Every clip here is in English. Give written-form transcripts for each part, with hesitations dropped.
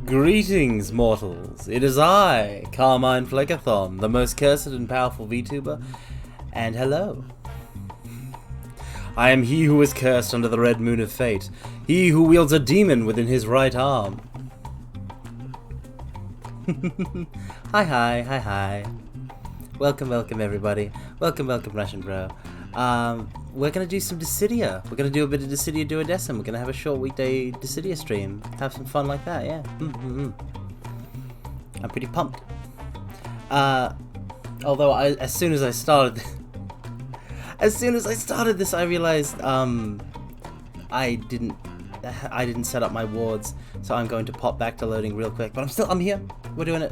Greetings, mortals. It is I, Carmine Fleckathon, the most cursed and powerful VTuber, and hello. I am he who is cursed under the red moon of fate, he who wields a demon within his right arm. Hi. Welcome everybody. Welcome Russian bro. We're gonna do some Dissidia. We're gonna do a bit of Dissidia Duodecim. We're gonna have a short weekday Dissidia stream. Have some fun like that, yeah. I'm pretty pumped. Although as soon as I started this, I realized I didn't set up my wards, so I'm going to pop back to loading real quick. But I'm here. We're doing it.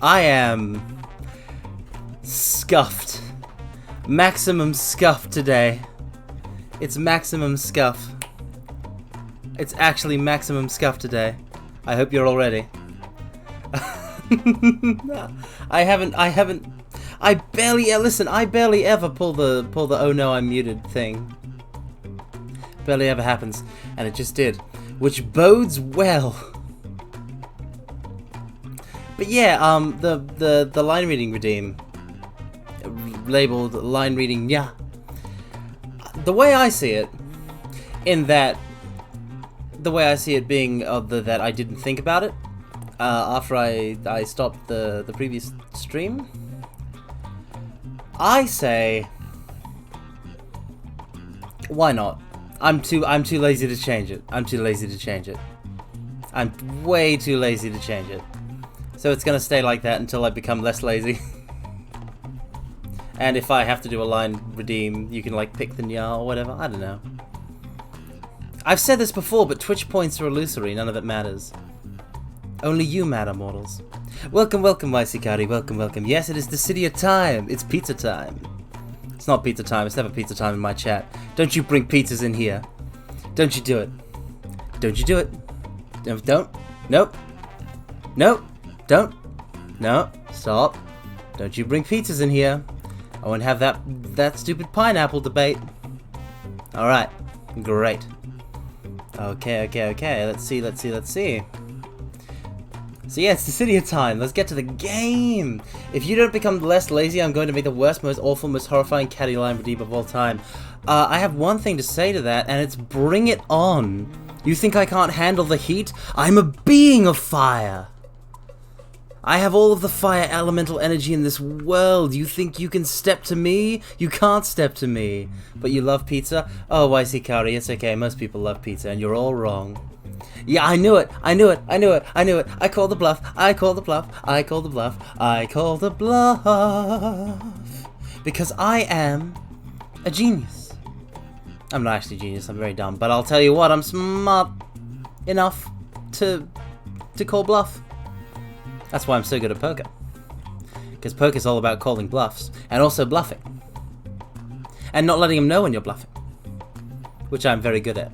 I am scuffed. Maximum scuff today. It's maximum scuff. It's actually maximum scuff today. I hope you're all ready. I barely ever pull the oh no I'm muted thing. Barely ever happens, and it just did, which bodes well. But yeah, the line reading redeem, labeled line reading, yeah. The way I see it, the way I see it being that I didn't think about it after I stopped the previous stream. I say, why not? I'm too lazy to change it. I'm way too lazy to change it. So it's gonna stay like that until I become less lazy. And if I have to do a line redeem, you can like pick the nya or whatever. I don't know. I've said this before, but Twitch points are illusory. None of it matters. Only you matter, mortals. Welcome, Ysikari. Welcome. Yes, it is Dissidia time. It's pizza time. It's not pizza time. It's never pizza time in my chat. Don't you bring pizzas in here. Don't you do it. Don't you do it. Don't. Nope. Nope. Don't. No. Stop. Don't you bring pizzas in here. I won't have that stupid pineapple debate. Alright. Great. Okay. Let's see. So yeah, it's Dissidia time. Let's get to the game. If you don't become less lazy, I'm going to make the worst, most awful, most horrifying catty line redeem of all time. I have one thing to say to that, and it's bring it on. You think I can't handle the heat? I'm a being of fire. I have all of the fire elemental energy in this world. You think you can step to me? You can't step to me. But you love pizza? Oh, Ysikari, it's okay. Most people love pizza, and you're all wrong. Yeah, I knew it. I called the bluff. Because I am a genius. I'm not actually a genius, I'm very dumb. But I'll tell you what, I'm smart enough to call bluff. That's why I'm so good at poker. Because poker's all about calling bluffs. And also bluffing. And not letting them know when you're bluffing. Which I'm very good at.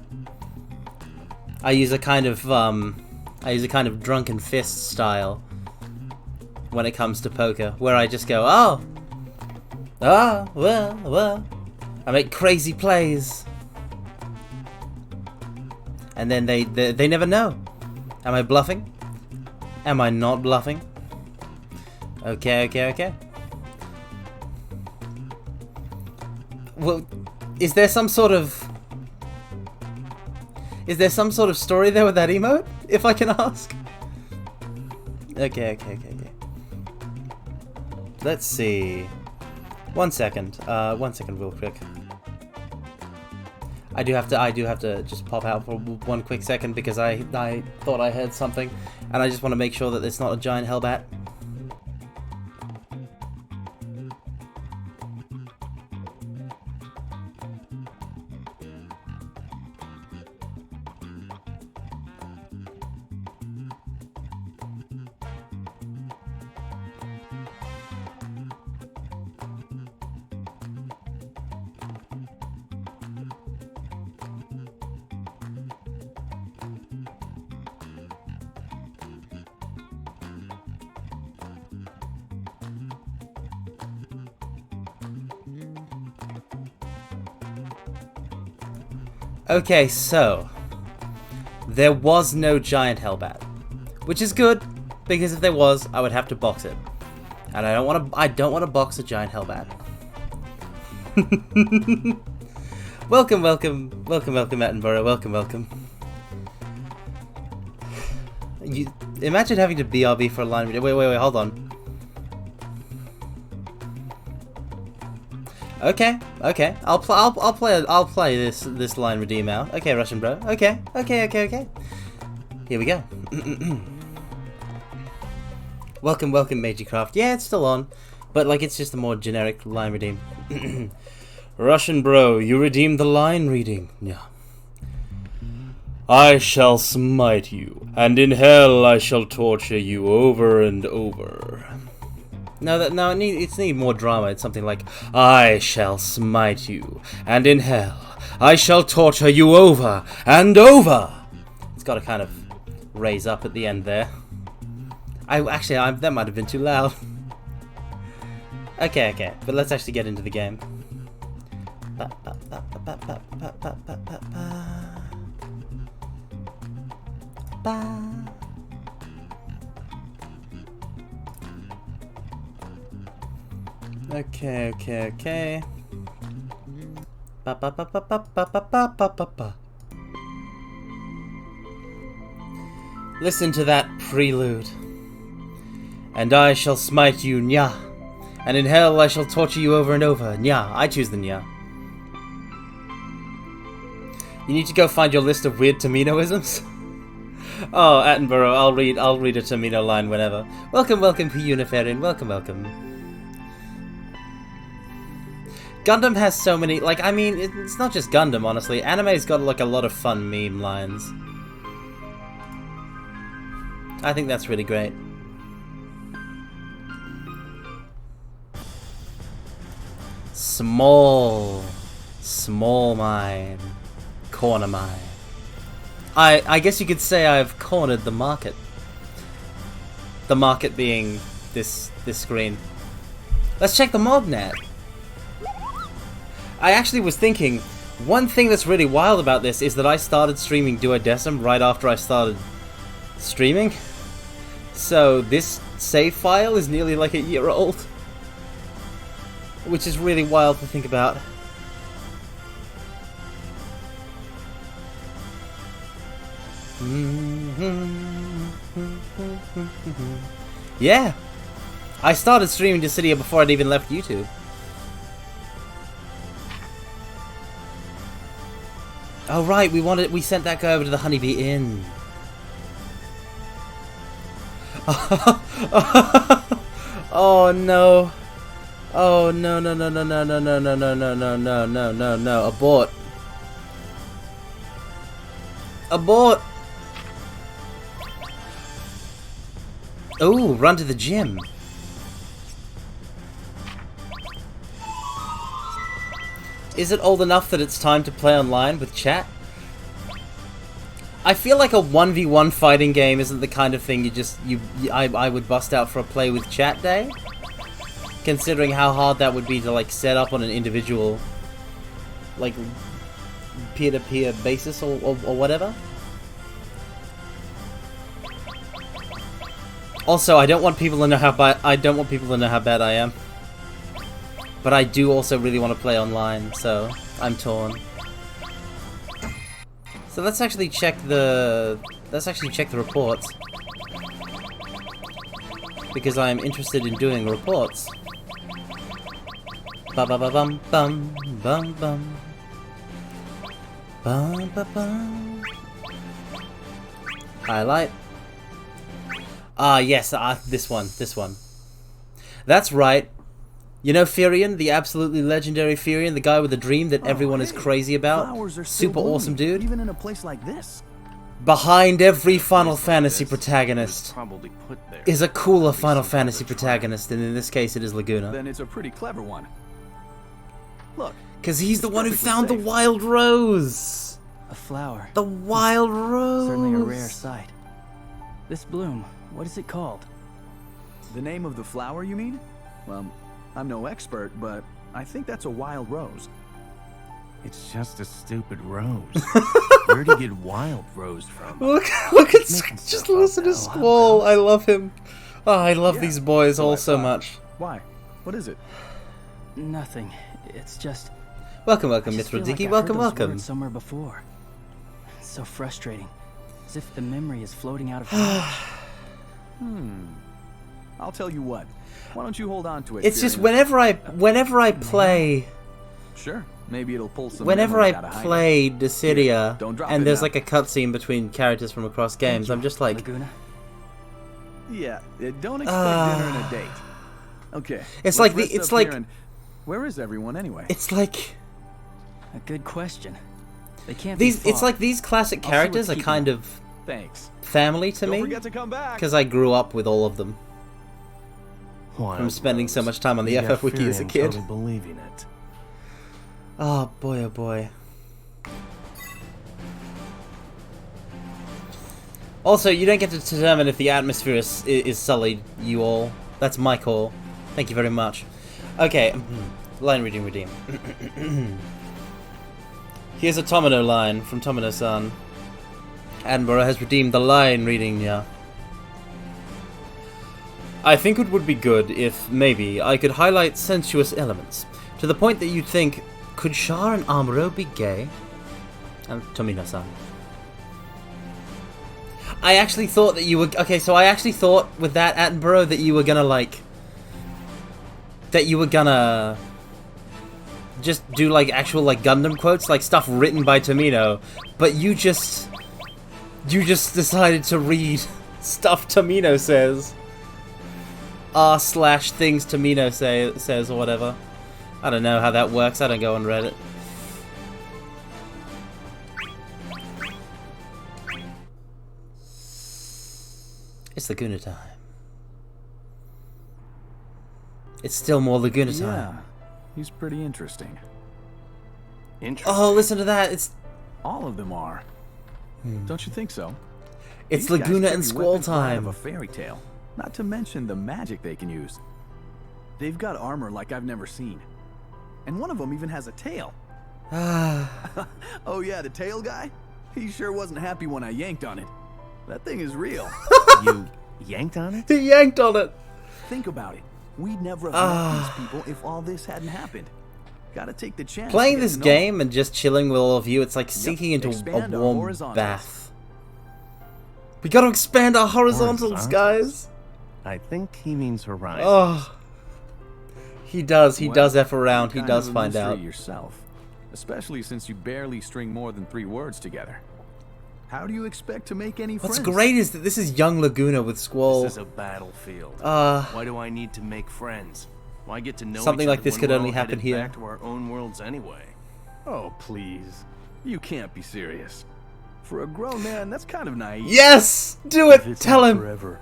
I use a kind of drunken fist style when it comes to poker, where I just go, well, I make crazy plays, and then they never know. Am I bluffing? Am I not bluffing? Okay. Well, is there some sort of story there with that emote, if I can ask? Okay. Let's see. One second real quick. I do have to just pop out for one quick second because I thought I heard something, and I just want to make sure that it's not a giant hellbat. Okay, so there was no giant hellbat, which is good because if there was, I would have to box it, and I don't want to box a giant hellbat. Welcome, Attenborough. Welcome. You imagine having to BRB for a line redeem. Wait, hold on. Okay. I'll play this line redeem out. Okay, Russian bro. Okay. Here we go. Welcome, Magicraft. Yeah, it's still on, but like it's just a more generic line redeem. Russian bro, you redeemed the line reading. Yeah. I shall smite you, and in hell I shall torture you over and over. No, it's need more drama. It's something like, I shall smite you, and in hell I shall torture you over and over. It's got to kind of raise up at the end there. That might have been too loud. Okay, but let's actually get into the game. Okay. Listen to that prelude. And I shall smite you, nya. And in hell I shall torture you over and over, nya. I choose the nya. You need to go find your list of weird Taminoisms. Oh, Attenborough, I'll read a Tamino line whenever. Welcome, P. Unifarian. Welcome. Gundam has so many, like, I mean, it's not just Gundam, honestly. Anime's got, like, a lot of fun meme lines. I think that's really great. Small mine. Corner mine. I guess you could say I've cornered the market. The market being this screen. Let's check the MogNet. I actually was thinking, one thing that's really wild about this is that I started streaming Duodecim right after I started streaming. So this save file is nearly like a year old. Which is really wild to think about. Yeah! I started streaming Dissidia before I'd even left YouTube. Oh right, we sent that guy over to the Honeybee Inn. Oh no. Oh no. Abort. Oh, run to the gym. Is it old enough that it's time to play online with chat? I feel like a 1v1 fighting game isn't the kind of thing I would bust out for a play with chat day. Considering how hard that would be to like set up on an individual, like, peer-to-peer basis or whatever. Also, I don't want people to know how bad I am. But I do also really want to play online, so I'm torn. So let's actually check the reports. Because I am interested in doing reports. Ba ba ba bum bum bum bum. Bum ba bum. Highlight. Ah yes, this one. That's right. You know Firion, the absolutely legendary Firion, the guy with the dream that everyone is crazy about? Super awesome dude. Even in a place like this. Behind every Final Fantasy protagonist is a cooler Final Fantasy protagonist, and in this case it is Laguna. Then it's a pretty clever one. Look. Because he's the one who found the wild rose. A flower. The wild rose. Certainly a rare sight. This bloom, what is it called? The name of the flower, you mean? Well, I'm no expert, but I think that's a wild rose. It's just a stupid rose. Where'd he get wild rose from? Look at just listen to Squall. I love him. Oh, I love these boys all so much. Why? What is it? Nothing. It's just. Welcome, Mr. Dicky. Welcome. Somewhere before. It's so frustrating. As if the memory is floating out of. I'll tell you what. Why don't you hold on to it? It's just whenever I play. Sure. Maybe it'll pull some. Whenever I play Dissidia, and there's like a cutscene between characters from across games, I'm just like. Laguna? Yeah. Don't expect dinner and a date. Okay. It's like where is everyone anyway? It's like. A good question. They can't be It's far. like these classic I'll see characters what's are keeping kind them. of Thanks. family to Don't me forget to come back. because I grew up with all of them Wild from spending so Rose. much time on the You got FF Wiki as a Furion kid. totally believing it. Oh boy, oh boy. Also, you don't get to determine if the atmosphere is sullied, you all. That's my call. Thank you very much. Okay, line reading redeem. Here's a Tomino line from Tomino-san. Attenborough has redeemed the line reading, yeah. I think it would be good if, maybe, I could highlight sensuous elements, to the point that you'd think, could Char and Amuro be gay? And Tomino-san. I actually thought that you were... Okay, so I actually thought with that, Attenborough, that you were gonna, like... That you were gonna... just do, like, actual, like, Gundam quotes, like, stuff written by Tomino. But you just... You just decided to read stuff Tomino says. r/things Tomino says, or whatever. I don't know how that works, I don't go on Reddit. It's Laguna time. It's still more Laguna time. Yeah, he's pretty interesting. Interesting. Oh, listen to that. It's All of them are. Don't you think so? It's These guys Laguna carry and Squall weapons right out of time. a fairy tale. Not to mention the magic they can use. They've got armor like I've never seen. And one of them even has a tail. Ah, Oh yeah, the tail guy? He sure wasn't happy when I yanked on it. That thing is real. You yanked on it? he yanked on it. Think about it. We'd never have met these people if all this hadn't happened. Gotta take the chance. Playing to get this to know game and just chilling with all of you, it's like sinking into expand a our warm horizontals. bath. We gotta expand our horizontals, Horizontals? guys. I think he means horizon. Oh, he does. He Well, does f around. you're He kind does of a find mystery out. yourself, especially since you barely string more than 3 words together. How do you expect to make any What's friends? great is that this is young Laguna with Squall. This is a battlefield. Uh, Why do I need to make friends? Why get to know Something each like other this when could we're only all happen headed here. Back to our own worlds anyway. Oh, please. You can't be serious. For a grown man, that's kind of naive. yes, do If it. it's Tell not him. Forever,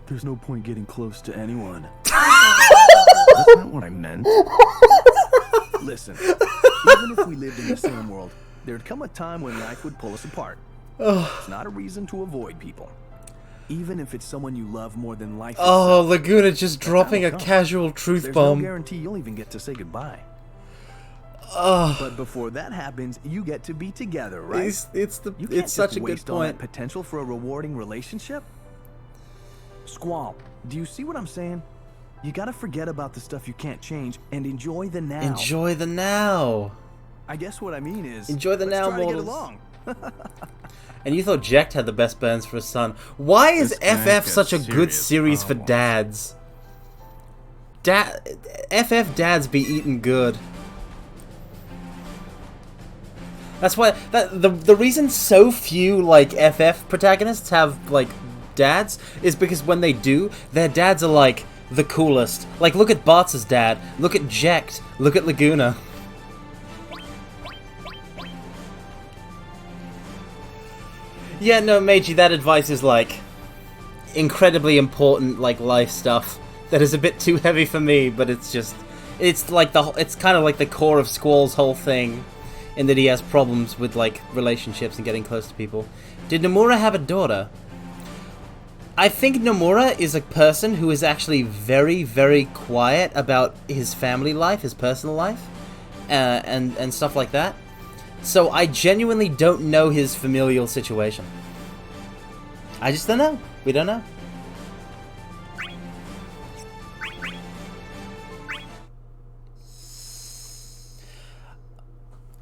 there's no point getting close to anyone. That's not what I meant. Listen, even if we lived in the same world, there'd come a time when life would pull us apart. It's not a reason to avoid people. Even if it's someone you love more than life Oh, itself. Laguna just dropping a comes. casual truth There's bomb. no guarantee you'll even get to say goodbye. Oh, But before that happens, you get to be together, right? You can't it's such just a good waste all that point. potential for a rewarding relationship. Squall, do you see what I'm saying? You gotta forget about the stuff you can't change and enjoy the now. Enjoy the now. I guess what I mean is Enjoy the let's now, try to get mortals. along. And you thought Jecht had the best burns for his son. Why is This guy FF got such a good serious series for problems. dads? FF dads be eating good. That's why the reason so few like FF protagonists have like dads is because when they do, their dads are like the coolest. Like look at Bartz's dad, look at Jecht, look at Laguna. Yeah, no, Meiji, that advice is like incredibly important, like life stuff that is a bit too heavy for me. But it's like it's kind of like the core of Squall's whole thing, in that he has problems with like relationships and getting close to people. Did Nomura have a daughter? I think Nomura is a person who is actually very, very quiet about his family life, his personal life, and stuff like that. So I genuinely don't know his familial situation. I just don't know. We don't know.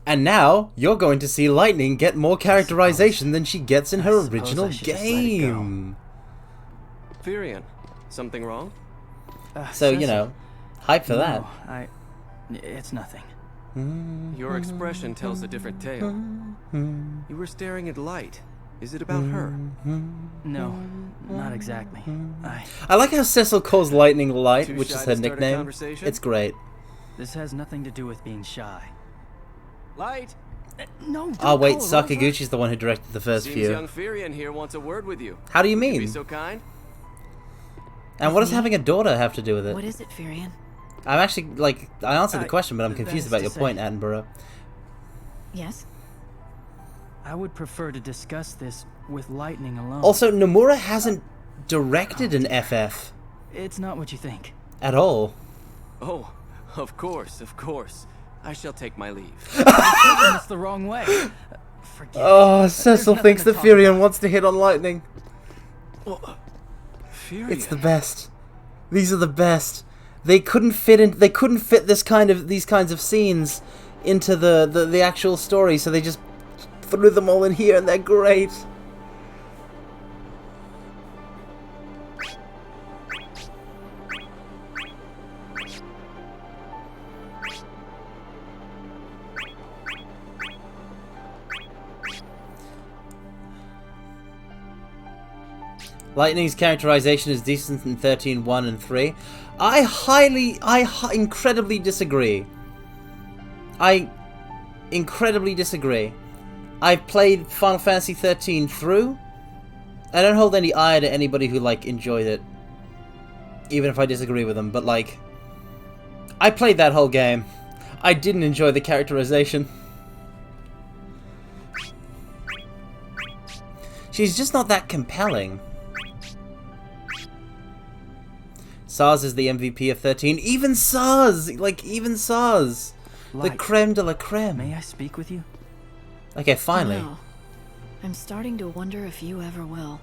And now, you're going to see Lightning get more characterization than she gets in her suppose original I should just let it go. game. Furion, something wrong? So, you Cecil. know, hype for that. No, it's nothing. Your expression tells a different tale. You were staring at light. Is it about her? No, not exactly. I like how Cecil calls Lightning Light, Too which shy is to her start a nickname. conversation? It's great. This has nothing to do with being shy. Light! No, don't Oh wait, call her over. Sakaguchi's the one who directed the first Seems few. young Firion here wants a word with you. How do you Be mean? so kind. And what does Me? having a daughter have to do with it? What is it, Firion? I'm actually, like, I answered the question, but I'm that confused is about to your say- point, Attenborough. Yes? I would prefer to discuss this with Lightning alone. Also, Nomura hasn't directed an FF It's not what you think. at all. Oh, of course, of course. I shall take my leave. Taking this the wrong way. Forget it. Oh, There's Cecil nothing thinks to that talk Firion about. wants to hit on Lightning. Firion. It's the best. These are the best. They couldn't fit these kinds of scenes into the actual story, so they just threw them all in here, and they're great. Lightning's characterization is decent in 13, 1, and 3. I incredibly disagree. I incredibly disagree. I've played Final Fantasy 13 through. I don't hold any ire to anybody who, like, enjoyed it. Even if I disagree with them, but, like, I played that whole game. I didn't enjoy the characterization. She's just not that compelling. Saz is the MVP of 13. Even Saz! Like, even Saz! The Light, creme de la creme. may I speak with you? Okay, finally. No. I'm starting to wonder if you ever will.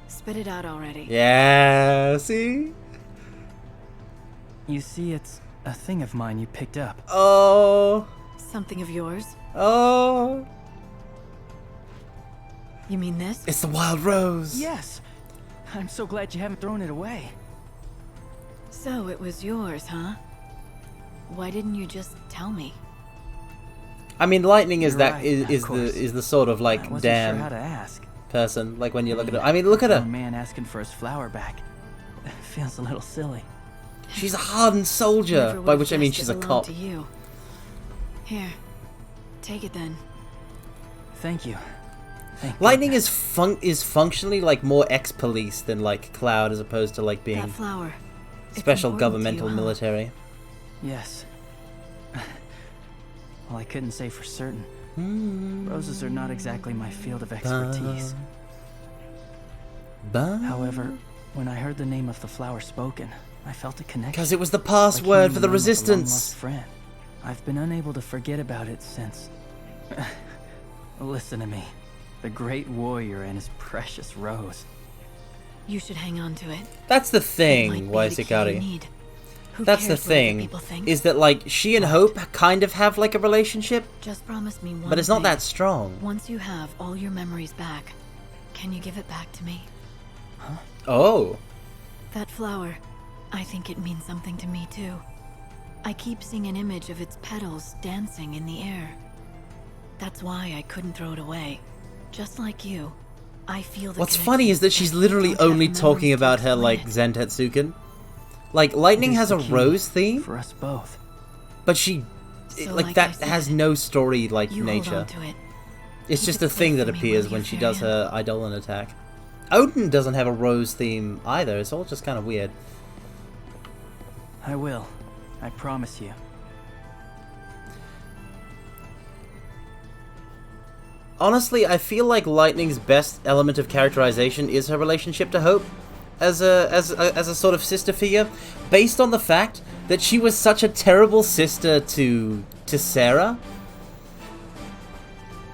Spit it out already. Yeah, see? You see, it's a thing of mine you picked up. Oh. Something of yours? Oh. You mean this? It's the wild rose. Yes! I'm so glad you haven't thrown it away. So it was yours, huh? Why didn't you just tell me? I mean, Lightning is You're that right, is of course. the sort of I like wasn't damn sure how to ask. person. Like when you look at her. I mean, look at A her. man asking for his flower back. Feels a little silly. She's a hardened soldier. Never By would've which I mean guessed she's it a belonged cop. To you. Here, take it then. Thank you. Thank Lightning goodness. is functionally like more ex-police than like Cloud, as opposed to like That being flower. it's special important to governmental you, huh? Uh-huh. military. Yes. Well, I couldn't say for certain. Hmm. Roses are not exactly my field of expertise. However, when I heard the name of the flower spoken, I felt a connection. Because it was the like password hearing for the the name of a long-lost resistance. friend. I've been unable to forget about it since. Listen to me. The great warrior and his precious rose. You should hang on to it. That's the It might thing, be the key you Waisikari. need. Who That's the cares what other thing. people think? Is that like she and Hope kind of have like a relationship, Just promise me one but it's not thing. that strong. Once you have all your memories back, can you give it back to me? Oh. That flower, I think it means something to me too. I keep seeing an image of its petals dancing in the air. That's why I couldn't throw it away. Just like you, I feel the What's connection, funny is that she's but literally don't have only memories talking to about her explain like it. Zen Tetsuken. Like Lightning It is has the a key rose theme, For us both. but she So like like I that said, has no story like You hold nature. on to it. It's Keep just it a thing safe that for me, appears will when you, she does Firion? her Eidolon attack. Odin doesn't have a rose theme either. It's all just kind of weird. I will. I promise you. Honestly, I feel like Lightning's best element of characterization is her relationship to Hope as a sort of sister figure, based on the fact that she was such a terrible sister to Sarah.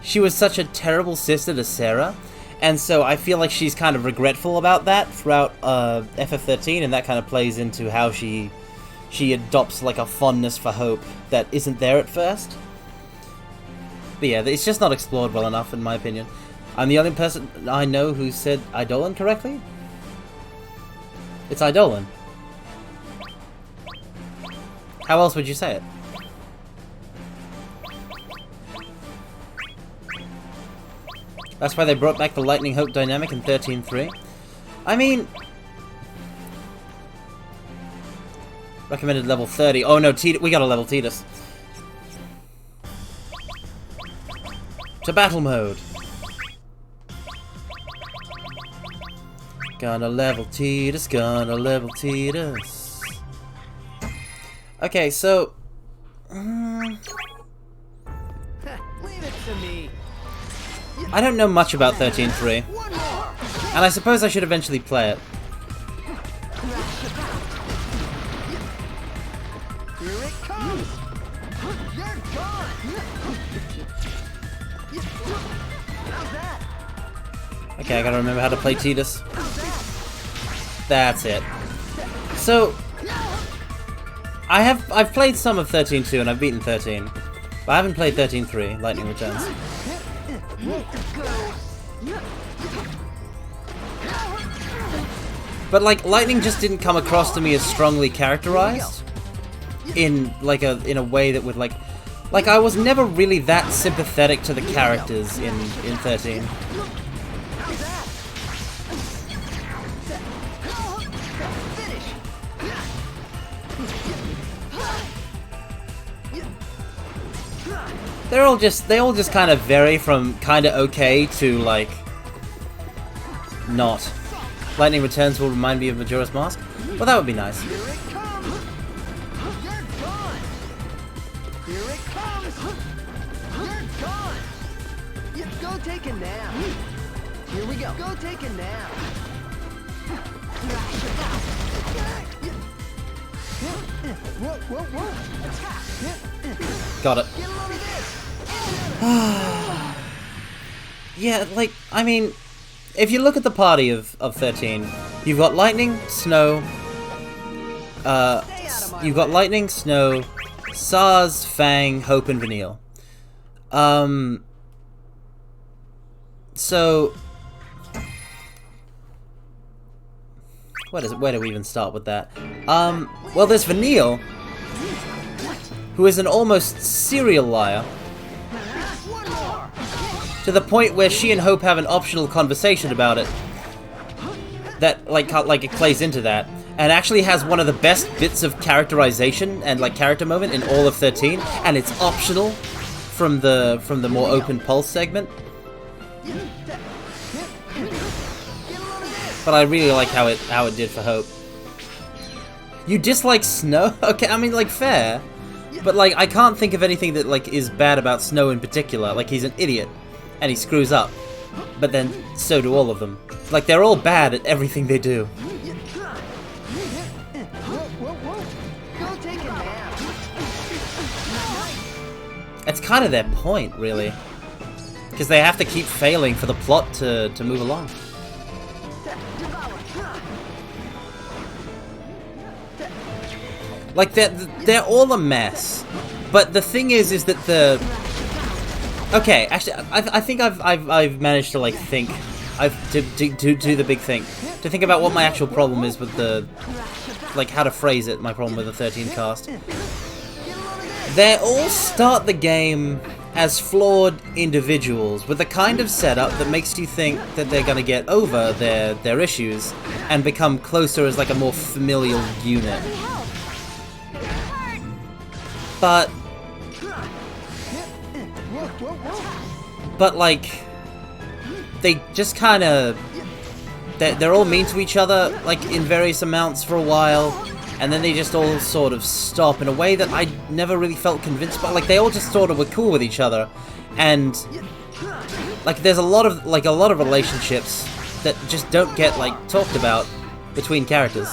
She was such a terrible sister to Sarah, and so I feel like she's kind of regretful about that throughout FF13, and that kind of plays into how she adopts like a fondness for Hope that isn't there at first. But yeah, it's just not explored well enough, in my opinion. I'm the only person I know who said Eidolon correctly. It's Eidolon. How else would you say it? That's why they brought back the Lightning Hope dynamic in 13.3. I mean... Recommended level 30. Oh no, we gotta level Tidus. To battle mode. Gonna level Tidus, gonna level Tidus. Okay, so... Leave it to me. I don't know much about 13.3. And I suppose I should eventually play it. Here it comes. You're gone. How's that? Okay, I gotta remember how to play Tidus. That's it. So, I've played some of 13.2 and I've beaten 13. But I haven't played 13.3, Lightning Returns. But like, Lightning just didn't come across to me as strongly characterized in like in a way that would like I was never really that sympathetic to the characters in 13. They all just kind of vary from kind of okay to like not. Lightning Returns will remind me of Majora's Mask. Well, that would be nice. Here it comes. You're gone. Here it comes. You're gone. Go take a nap. Here we go. Go take a nap. Whoa, whoa, whoa. Got it. Get a load of this. Yeah, like, I mean, if you look at the party of 13, you've got Lightning, Snow, you've got Lightning, Snow, Sars, Fang, Hope, and Vanille. So, where do we even start with that? Well, there's Vanille, who is an almost serial liar, to the point where she and Hope have an optional conversation about it that like it plays into that, and actually has one of the best bits of characterization and like character moment in all of 13, and it's optional from the more open pulse segment. But I really like how it did for Hope. You dislike Snow? Okay, I mean, like, fair. But like, I can't think of anything that like is bad about Snow in particular. Like, he's an idiot and he screws up, but then so do all of them. Like, they're all bad at everything they do. It's kind of their point, really, because they have to keep failing for the plot to move along. Like, they're all a mess, but the thing is that the... Okay, actually, I think I've managed to like think, to do the big thing, to think about what my actual problem is with the, like, how to phrase it. My problem with the 13 cast. They all start the game as flawed individuals with the kind of setup that makes you think that they're gonna get over their issues and become closer as like a more familial unit. But like, they just kind of, they're all mean to each other, like, in various amounts for a while, and then they just all sort of stop in a way that I never really felt convinced by. Like, they all just sort of were cool with each other, and like, there's a lot of relationships that just don't get like talked about between characters.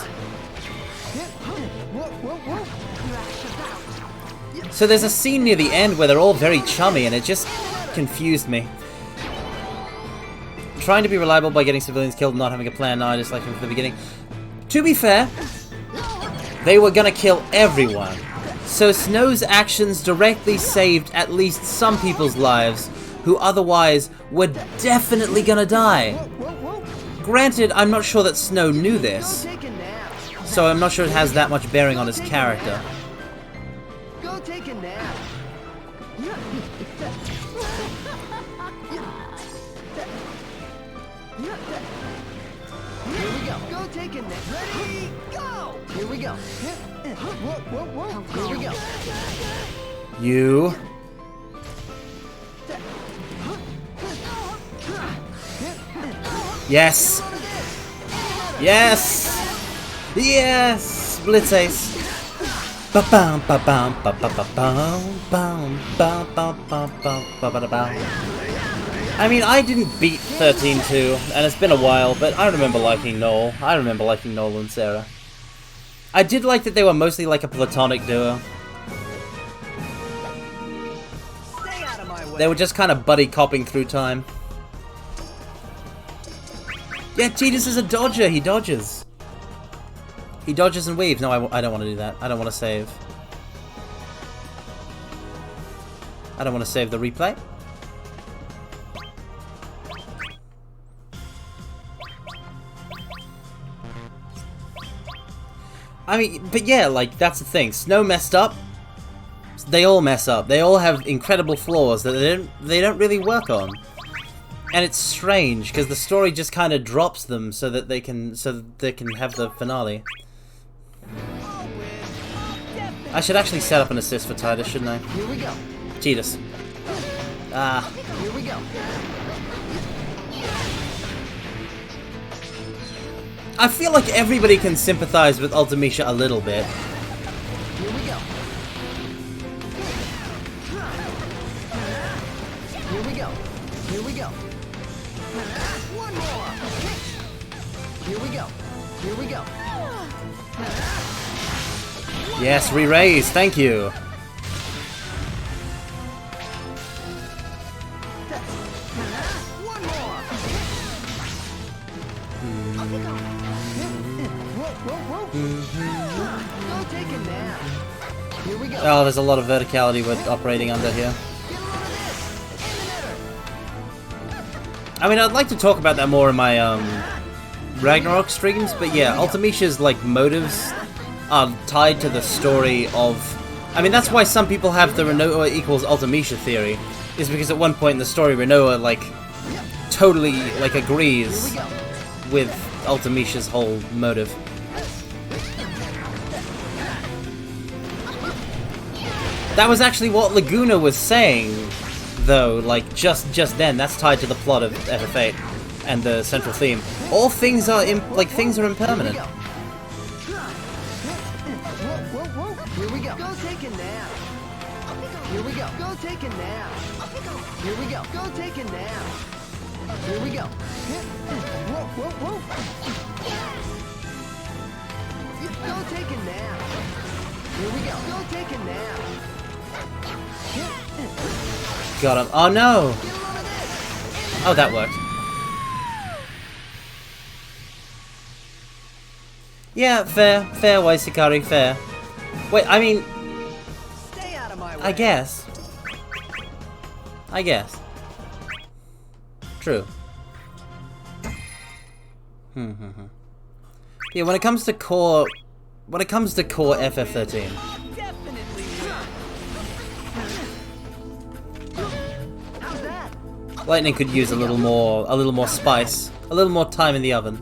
So there's a scene near the end where they're all very chummy, and it just confused me. Trying to be reliable by getting civilians killed and not having a plan. No, I just liked him from the beginning. To be fair, they were gonna kill everyone. So Snow's actions directly saved at least some people's lives who otherwise were definitely gonna die. Granted, I'm not sure that Snow knew this, so I'm not sure it has that much bearing on his character. Go take a nap. Here we go. Go take a nap. Ready, go. Here we go. Whoa, whoa, whoa. Here we go. You Yes! Yes! Yes! Blitz Ace! Ba-bam, ba-bam, ba-ba-ba-bam, bam, ba-ba-ba-ba-ba-ba-ba-ba. I mean, I didn't beat 13-2, and it's been a while, but I remember liking Noel. I remember liking Noel and Sarah. I did like that they were mostly like a platonic duo. They were just kind of buddy-copping through time. Yeah, Tidus is a dodger. He dodges. He dodges and weaves. No, I don't want to do that. I don't want to save. I don't want to save the replay. I mean, but yeah, like, that's the thing. Snow messed up. They all mess up. They all have incredible flaws that they don't really work on. And it's strange because the story just kind of drops them so that they can have the finale. I should actually set up an assist for Tidus, shouldn't I? Here we go. Tidus. Ah. Here we go. I feel like everybody can sympathize with Ultimecia a little bit. Here we go. Here we go. Here we go. One more. Here we go. Here we go. Yes, re-raise, thank you. One more. Go take a nap. Here we go. Oh, there's a lot of verticality we're operating under here. I mean, I'd like to talk about that more in my Ragnarok streams, but yeah, Ultimecia's like motives are tied to the story of... I mean, that's why some people have the Rinoa equals Ultimecia theory, is because at one point in the story, Rinoa like totally like agrees with Ultimecia's whole motive. That was actually what Laguna was saying, though, like, just then. That's tied to the plot of FF8 and the central theme. All things are, things are impermanent. Here we go. Go take a nap. Here we go. Go take a nap. Here we go. Go take a nap. Here we go. Whoa. Go take a nap. Here we go. Go take a nap. Got him. Oh no! Oh, that worked. Yeah, fair. Fair, Waisikari, fair. Wait, I mean... Stay out of my way. I guess. True. Yeah, when it comes to core FF13... Lightning could use a little more spice, a little more time in the oven.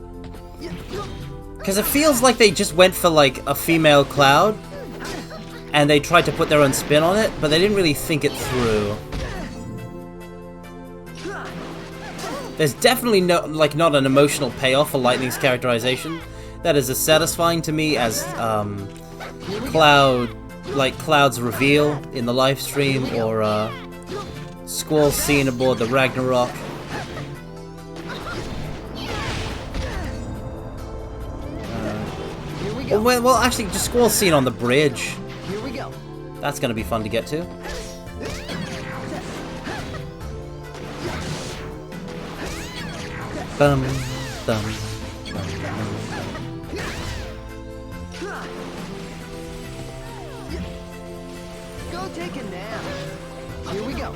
Because it feels like they just went for like a female Cloud, and they tried to put their own spin on it, but they didn't really think it through. There's definitely not an emotional payoff for Lightning's characterization that is as satisfying to me as Cloud's reveal in the live stream, or Squall's scene aboard the Ragnarok. Well, actually, just Squall's scene on the bridge. Here we go. That's gonna be fun to get to. Bum, bum, bum, Go take a nap. Here we go.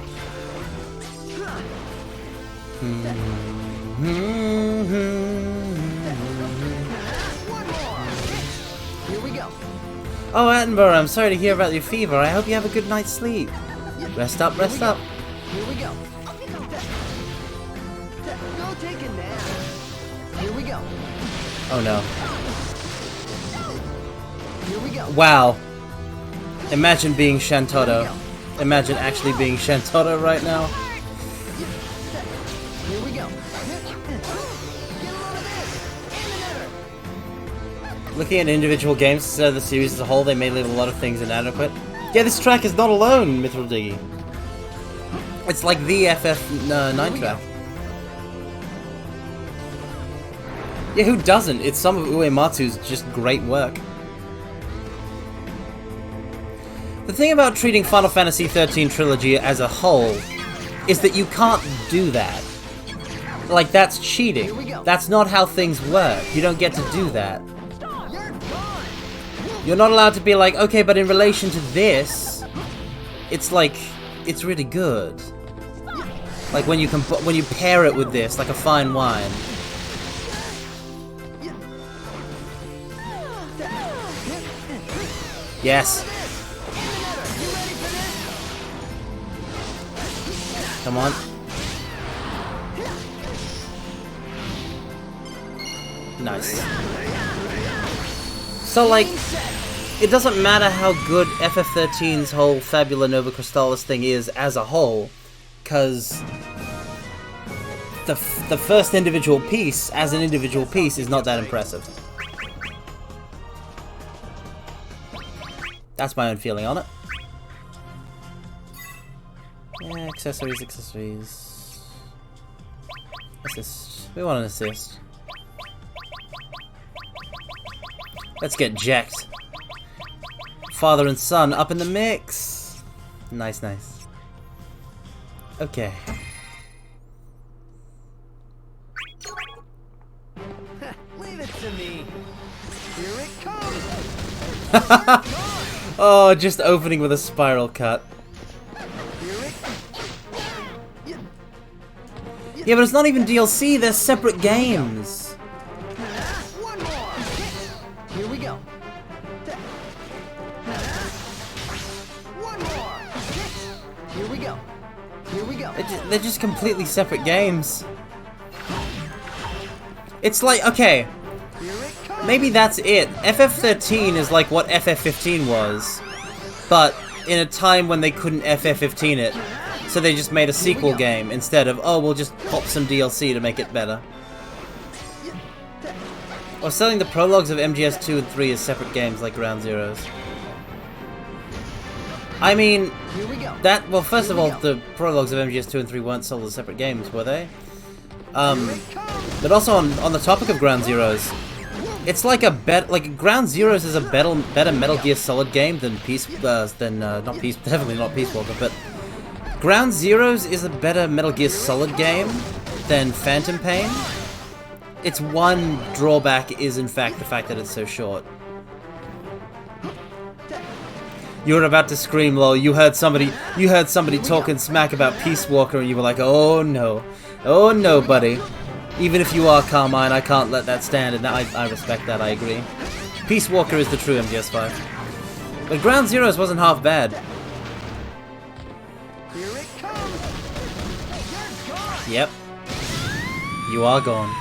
One more. Here we go. Oh, Attenborough, I'm sorry to hear about your fever. I hope you have a good night's sleep. Rest up, rest up. Here we go. Go take a nap. Here we go. Oh no. Here we go. Wow. Imagine being Shantotto. Imagine actually being Shantotto right now. Here we go. Looking at individual games instead of the series as a whole, they may leave a lot of things inadequate. Yeah, this track is not alone, Mithril Diggy. It's like the FF9 track. Yeah, who doesn't? It's some of Uematsu's just great work. The thing about treating Final Fantasy XIII Trilogy as a whole is that you can't do that. Like, that's cheating. That's not how things work. You don't get to do that. You're not allowed to be like, okay, but in relation to this, it's like, it's really good. Like when you pair it with this, like a fine wine. Yes. Come on. Nice. So, like, it doesn't matter how good FF13's whole Fabula Nova Crystallis thing is as a whole, because the first individual piece, as an individual piece, is not that impressive. That's my own feeling on it. Yeah, accessories. Assist. We want an assist. Let's get jacked. Father and son up in the mix. Nice. Okay. Leave it to me. Here it comes. Oh, just opening with a spiral cut. Yeah, but it's not even DLC, they're separate games. One more. Here we go. One more. Here we go. Here we go. They're just completely separate games. It's like, okay, maybe that's it. FF13 is like what FF15 was, but in a time when they couldn't FF15 it. So they just made a sequel game instead of, oh, we'll just pop some DLC to make it better. Or selling the prologues of MGS 2 and 3 as separate games like Ground Zeroes. I mean, well, first of all, the prologues of MGS 2 and 3 weren't sold as separate games, were they? But also on the topic of Ground Zeroes, it's like a Ground Zeroes is a better Metal Gear Solid game than definitely not Peace Walker, but Ground Zeroes is a better Metal Gear Solid game than Phantom Pain. Its one drawback is, in fact, the fact that it's so short. You were about to scream, lol. You heard somebody talking smack about Peace Walker, and you were like, oh no, buddy. Even if you are Carmine, I can't let that stand, and I respect that. I agree. Peace Walker is the true MGS5, but Ground Zeroes wasn't half bad. Yep. You are gone.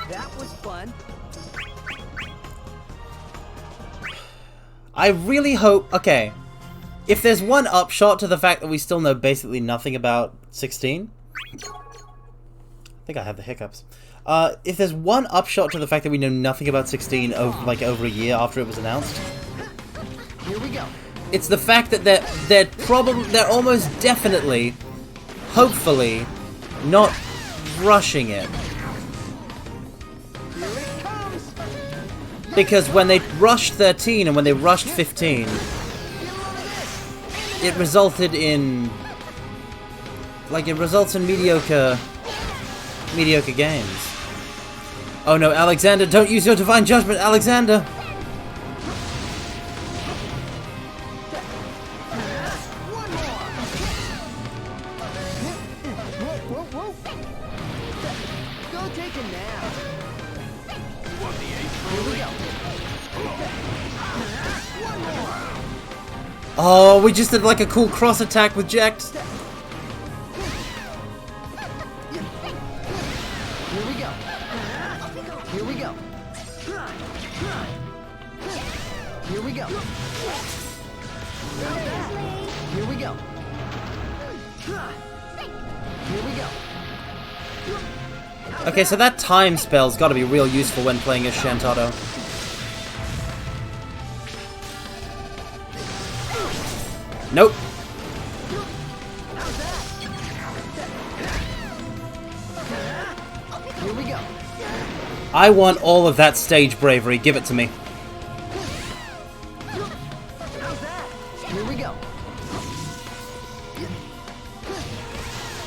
That was fun. I really hope... Okay. If there's one upshot to the fact that we still know basically nothing about 16... I think I have the hiccups. If there's one upshot to the fact that we know nothing about 16 over a year after it was announced, Here we go. it's the fact that they're almost definitely, hopefully, not rushing it. Here it comes. Because when they rushed 13 and when they rushed 15, it resulted in mediocre games. Oh no, Alexander, don't use your divine judgment, Alexander! One more. Whoa. Go take a nap. Here we go. One more. Oh, we just did like a cool cross attack with Jax. Here we go. Here we go. Here we go. Here we go. Here we go. Okay, so that time spell's got to be real useful when playing as Shantotto. Nope. Here we go. I want all of that stage bravery. Give it to me. Here we go.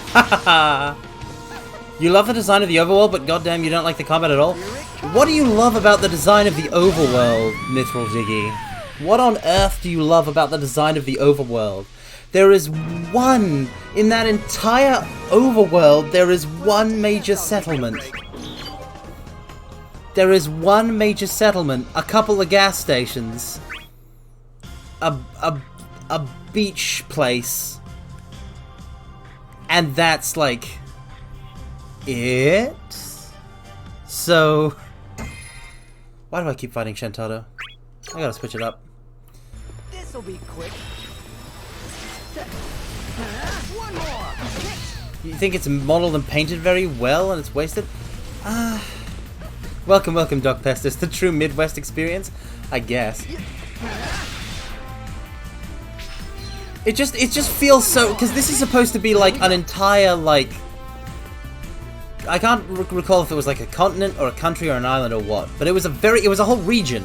Hahaha. You love the design of the overworld, but goddamn, you don't like the combat at all? What do you love about the design of the overworld, Mithril Diggy? What on earth do you love about the design of the overworld? There is one, in that entire overworld, there is one major settlement. There is one major settlement, a couple of gas stations, a beach place, and that's like it. So why do I keep fighting Shantotto? I gotta switch it up. This'll be quick. One more. You think it's modeled and painted very well and it's wasted? Welcome, welcome, Doc Pestis. The true Midwest experience? I guess. It just feels so... Because this is supposed to be like an entire, like... I can't recall if it was like a continent or a country or an island or what. But it was a whole region.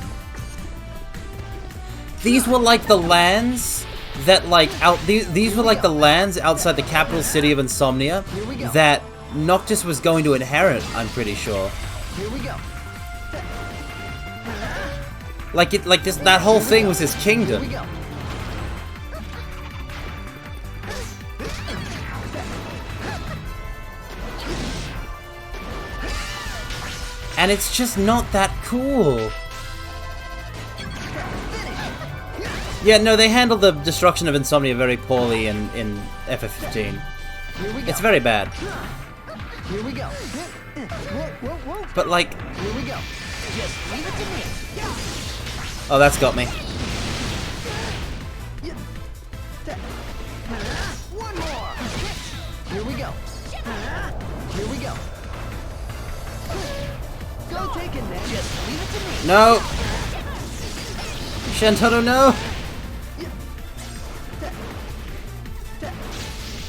These were like the lands that like these were like the lands outside the capital city of Insomnia that Noctis was going to inherit, I'm pretty sure. Here we go. That whole thing was his kingdom. Here we go. And it's just not that cool. Yeah, no, they handled the destruction of Insomnia very poorly in FF15. It's very bad. Here we go. But like... Here we go. Just leave it to me. Oh, that's got me. One more. Here we go. Here we go. Go take it then. Just leave it to me. No! Shantotto, no!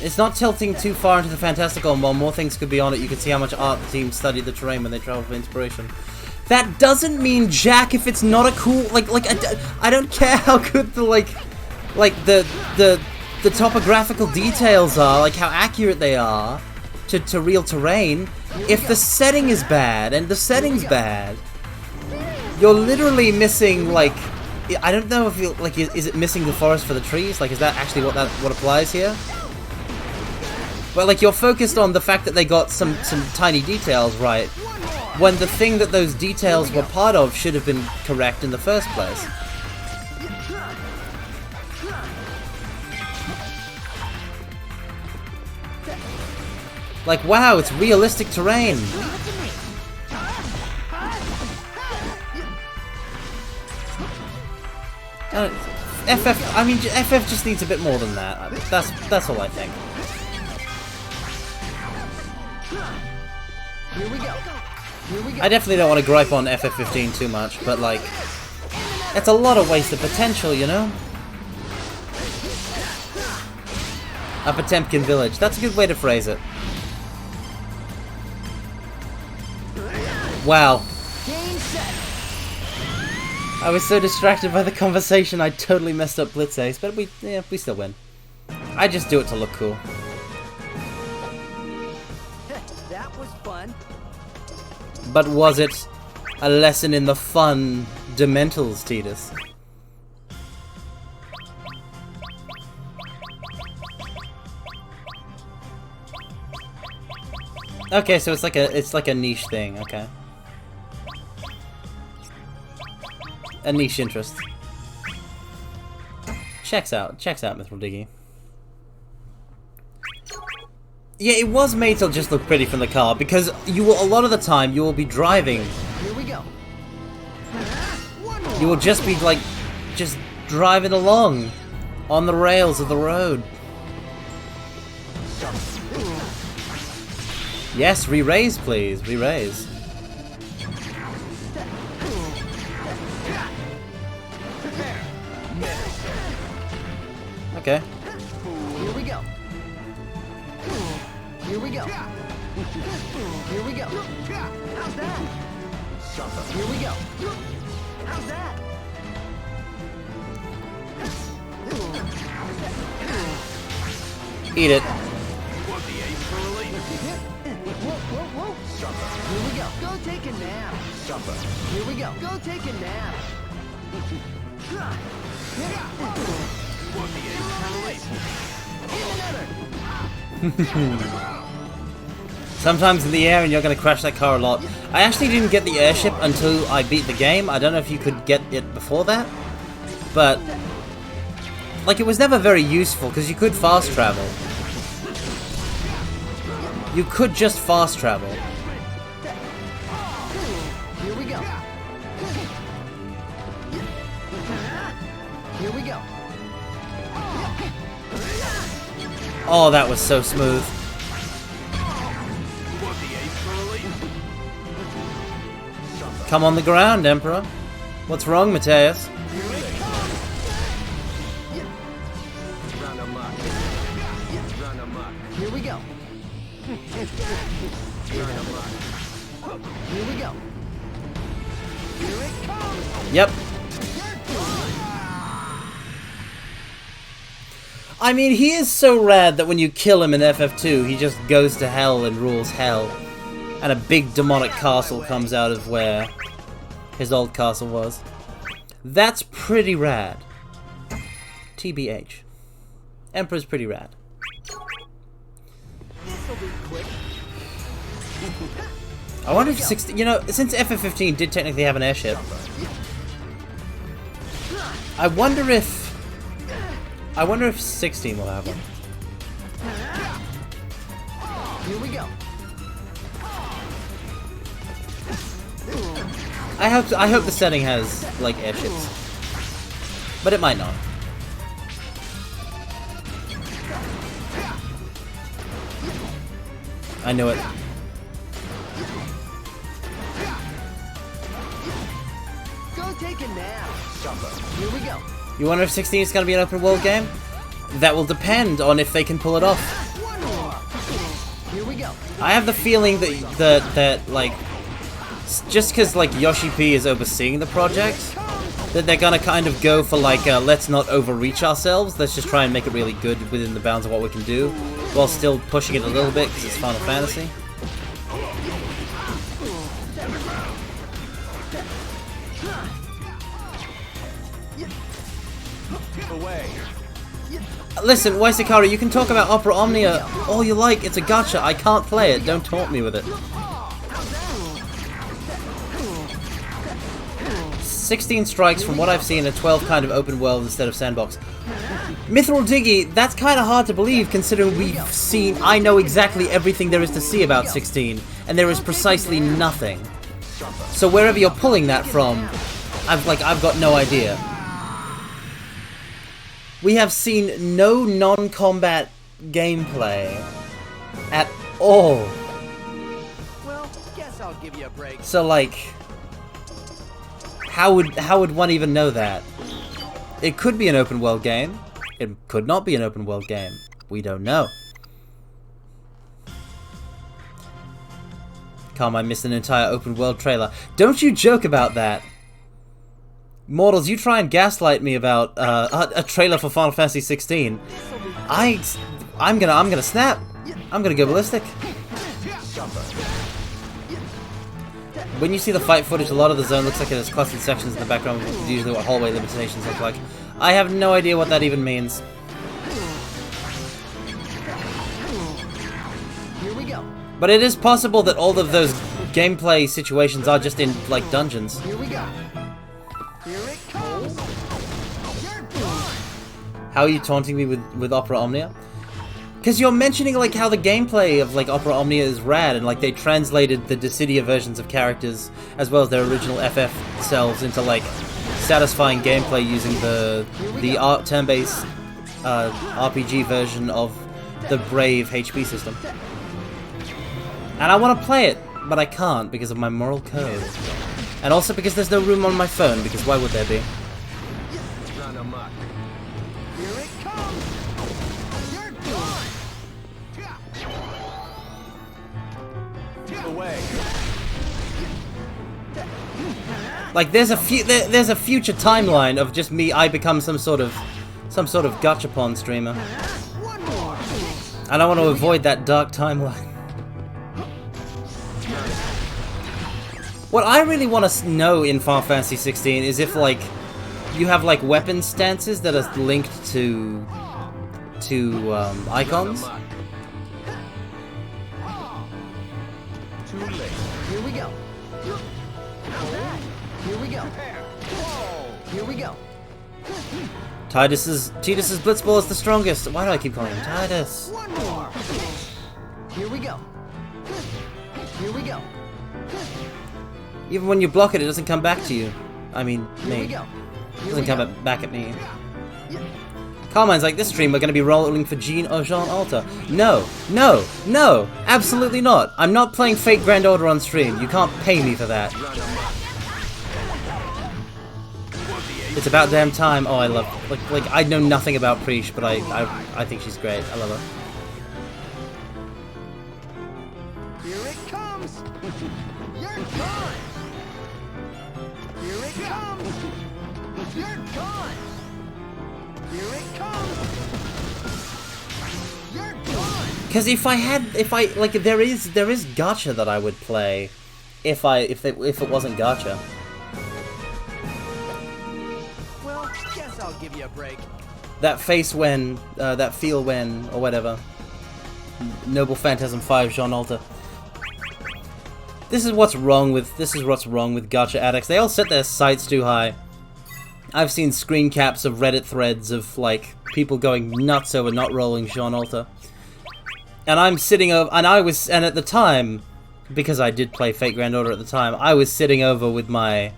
It's not tilting too far into the fantastical, and while more things could be on it, you can see how much art the team studied the terrain when they traveled for inspiration. That doesn't mean jack if it's not a cool... I don't care how good the, the topographical details are, like how accurate they are to real terrain. If the setting is bad, and the setting's bad, you're literally missing, like... I don't know if you like, is it missing the forest for the trees? Like, is that actually what applies here? But like, you're focused on the fact that they got some tiny details right, when the thing that those details were part of should have been correct in the first place. Like, wow, it's realistic terrain. FF just needs a bit more than that. That's all I think. Here we go. Here we go. I definitely don't want to gripe on FF15 too much, but like, it's a lot of wasted potential, you know? A Potemkin village. That's a good way to phrase it. Wow. Game set. I was so distracted by the conversation, I totally messed up Blitz Ace, but we still win. I just do it to look cool. That was fun. But was it a lesson in the fun Dementals, Tidus? Okay, so it's like a niche thing, okay. A niche interest. Checks out Mithril Diggy. Yeah, it was made to just look pretty from the car, because a lot of the time you will be driving. Here we go. You will just be like, just driving along on the rails of the road. Yes, re-raise, please. Re-raise. Okay. Here we go. Here we go. Here we go. How's that? Here we go. How's that? Eat it. Whoa, whoa, whoa. Here we go. Go take a nap. Here we go. Go take a nap. Sometimes in the air and you're gonna crash that car a lot. I actually didn't get the airship until I beat the game. I don't know if you could get it before that. But like, it was never very useful because you could fast travel. You could just fast travel. Here we go. Here we go. Oh, that was so smooth. Come on the ground, Emperor. What's wrong, Mateus? Here we go. Here we go. Here it comes. Yep. I mean, he is so rad that when you kill him in FF2, he just goes to hell and rules hell. And a big demonic castle comes out of where his old castle was. That's pretty rad. TBH. Emperor's pretty rad. I wonder if 16... You know, since FF15 did technically have an airship, I wonder if 16 will have one. Here we go. I hope the setting has like airships, but it might not. I knew it. Go take a nap. Here we go. You wonder if 16 is going to be an open world game? That will depend on if they can pull it off. One more. Here we go. I have the feeling that like, just because like Yoshi P is overseeing the project, that they're gonna kind of go for like, let's not overreach ourselves. Let's just try and make it really good within the bounds of what we can do, while still pushing it a little bit because it's Final Fantasy. Away. Listen, Waisekari, you can talk about Opera Omnia all you like. It's a gacha. I can't play it. Don't taunt me with it. 16 strikes, from what I've seen, a 12 kind of open world instead of sandbox. Mithril Diggy, that's kind of hard to believe considering we've seen... I know exactly everything there is to see about 16, and there is precisely nothing. So wherever you're pulling that from, I've got no idea. We have seen no non-combat gameplay at all. Well, guess I'll give you a break. So like, how would one even know that? It could be an open world game. It could not be an open world game. We don't know. Carmine missed an entire open world trailer. Don't you joke about that. Mortals, you try and gaslight me about a trailer for Final Fantasy 16. I'm gonna snap. I'm gonna go ballistic. When you see the fight footage, a lot of the zone looks like it has clustered sections in the background, which is usually what hallway limitations look like. I have no idea what that even means. Here we go. But it is possible that all of those gameplay situations are just in, like, dungeons. Here we go. Here it comes. How are you taunting me with Opera Omnia? Because you're mentioning, like, how the gameplay of, like, Opera Omnia is rad, and, like, they translated the Dissidia versions of characters, as well as their original FF selves, into, like, satisfying gameplay using the turn-based RPG version of the Brave HP system. And I want to play it, but I can't because of my moral code. And also because there's no room on my phone, because why would there be? Run amok. Here it comes. You're gone. Away. Like there's a future timeline of just me. I become some sort of gachapon streamer, and I want to avoid that dark timeline. What I really want to know in Final Fantasy 16 is if like you have like weapon stances that are linked to icons. Too late. Here we go. Here we go. Here we go. Tidus's Blitzball is the strongest. Why do I keep calling him Tidus? One more. Here we go. Here we go. Even when you block it, it doesn't come back to you. I mean, Here we me. go. It doesn't come back at me. Carmine's like, this stream we're going to be rolling for Jean or Jean Alta. No, no, no, absolutely not. I'm not playing Fate Grand Order on stream. You can't pay me for that. It's about damn time. Oh, I love like I know nothing about Preesh, but I think she's great. I love her. Here it comes. You're gone. Here it comes. You're gone. Here it comes. You're gone. Because if I like there is gacha that I would play if it wasn't gacha. Well, guess I'll give you a break. That face when, that feel when, or whatever. Noble Phantasm 5 Jean Alta. This is what's wrong with gacha addicts. They all set their sights too high. I've seen screen caps of Reddit threads of like people going nuts over not rolling Jean Alta. And I'm sitting over, and at the time, because I did play Fate Grand Order at the time, I was sitting over with my,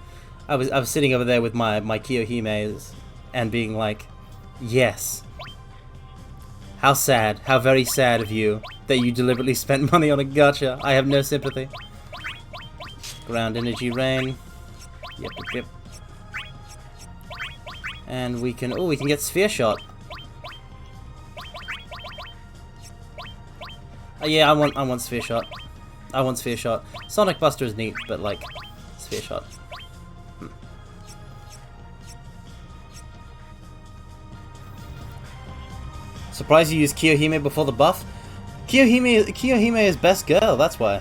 I was sitting over there with my Kiyohimes, and being like, yes. How sad, how very sad of you that you deliberately spent money on a gacha. I have no sympathy. Ground Energy Rain. Yep, yep, yep. And we can get Sphere Shot. Yeah, I want Sphere Shot. I want Sphere Shot. Sonic Buster is neat, but like, Sphere Shot. Surprised you used Kiyohime before the buff? Kiyohime is best girl, that's why.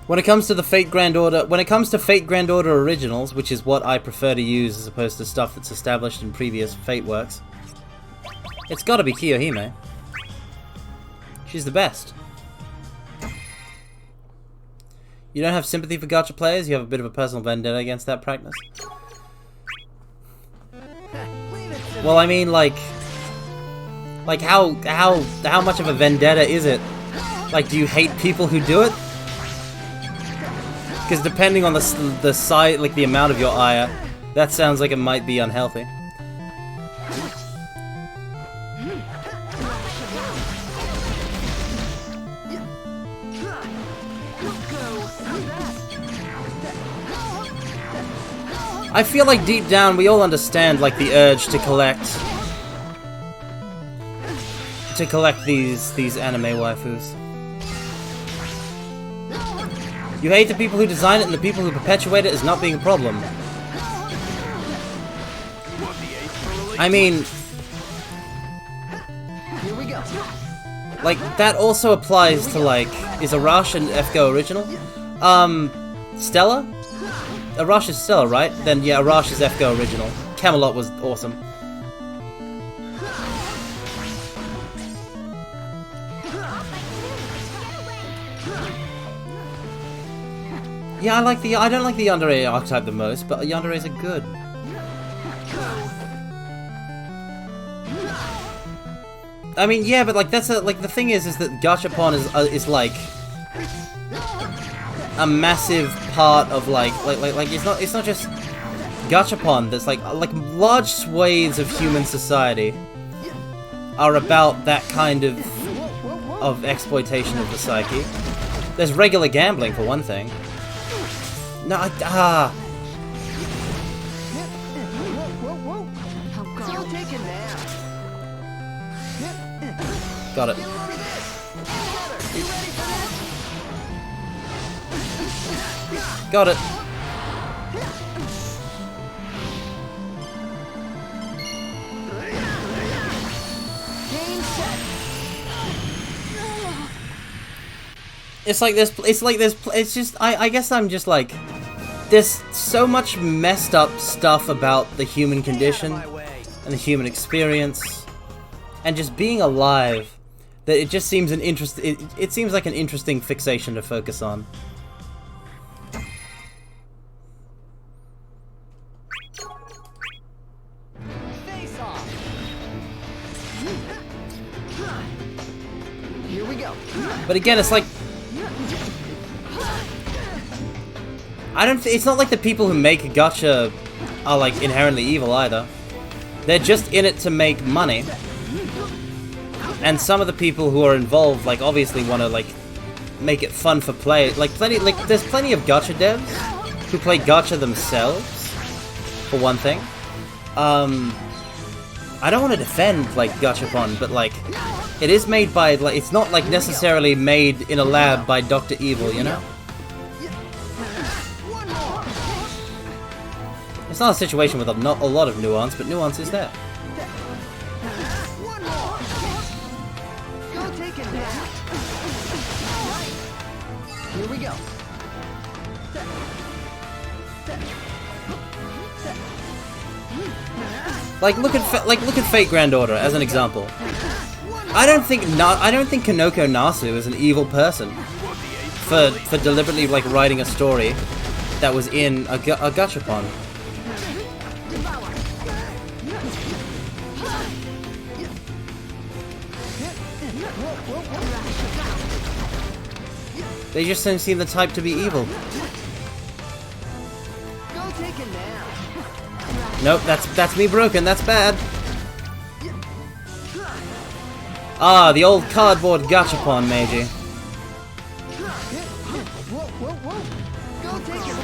When it comes to the Fate Grand Order, originals, which is what I prefer to use as opposed to stuff that's established in previous Fate works, it's gotta be Kiyohime. She's the best. You don't have sympathy for gacha players, you have a bit of a personal vendetta against that practice. Well, I mean, like how much of a vendetta is it? Like, do you hate people who do it? Because depending on the size, like the amount of your ire, that sounds like it might be unhealthy. I feel like deep down we all understand like the urge to collect these anime waifus. You hate the people who design it, and the people who perpetuate it is not being a problem. I mean, Here we go. like that also applies to like, is Arash an FGO original? Stella? Arash is Stella, right? Then yeah, Arash is FGO original. Camelot was awesome. Yeah, I don't like the Yandere archetype the most, but Yanderes are good. I mean, yeah, but like that's like the thing is that Gachapon is like a massive part of like it's not just Gachapon. That's like large swathes of human society are about that kind of of exploitation of the psyche. There's regular gambling for one thing. No, Got it. Got it. It's just, I guess I'm just like, there's so much messed up stuff about the human condition and the human experience and just being alive that it just seems it seems like an interesting fixation to focus on. Face off. Here we go. But again, it's like, it's not like the people who make gacha are like inherently evil either. They're just in it to make money. And some of the people who are involved, like, obviously want to like make it fun for play. Like there's plenty of gacha devs who play gacha themselves, for one thing. I don't want to defend like Gachapon, but like it is made by, like, it's not like necessarily made in a lab by Dr. Evil, you know? It's not a situation with not a lot of nuance, but nuance is there. Go take it now. Here we go. Like look at Fate Grand Order as an example. I don't think Kanoko Nasu is an evil person for deliberately like writing a story that was in a gachapon. They just don't seem the type to be evil. Go take it now. Nope, that's me broken. That's bad. Ah, the old cardboard gachapon, Meiji. Go take it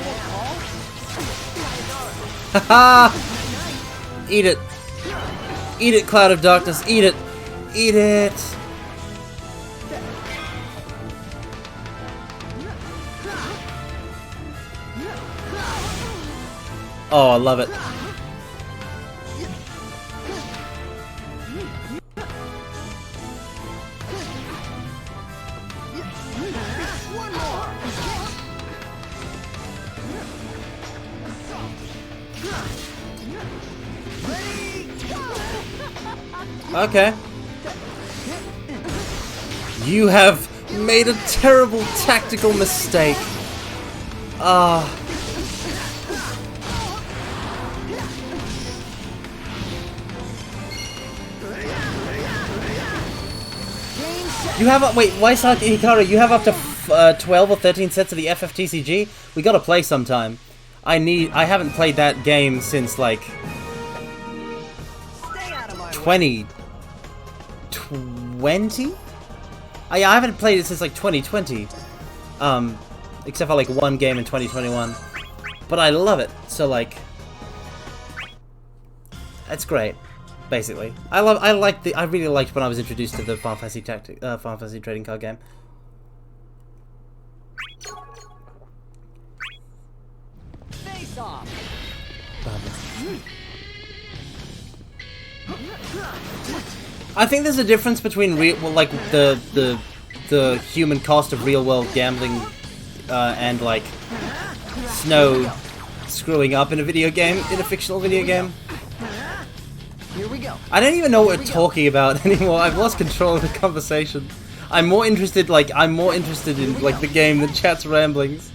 now. Haha! Eat it. Eat it, Cloud of Darkness. Eat it. Eat it. Oh, I love it. Okay. You have made a terrible tactical mistake. Ah. You have wait, Waisaki Hikaru, you have up to 12 or 13 sets of the FFTCG? We gotta play sometime. I haven't played that game since like 2020? I haven't played it since like 2020. Except for like one game in 2021. But I love it. So like, it's great. Basically, I really liked when I was introduced to the Final Fantasy trading card game. Face off. I think there's a difference between the human cost of real world gambling and like Snow screwing up in a video game, in a fictional video game. Here we go. I don't even know what we're talking about anymore. I've lost control of the conversation. I'm more interested in like the game than chat's ramblings.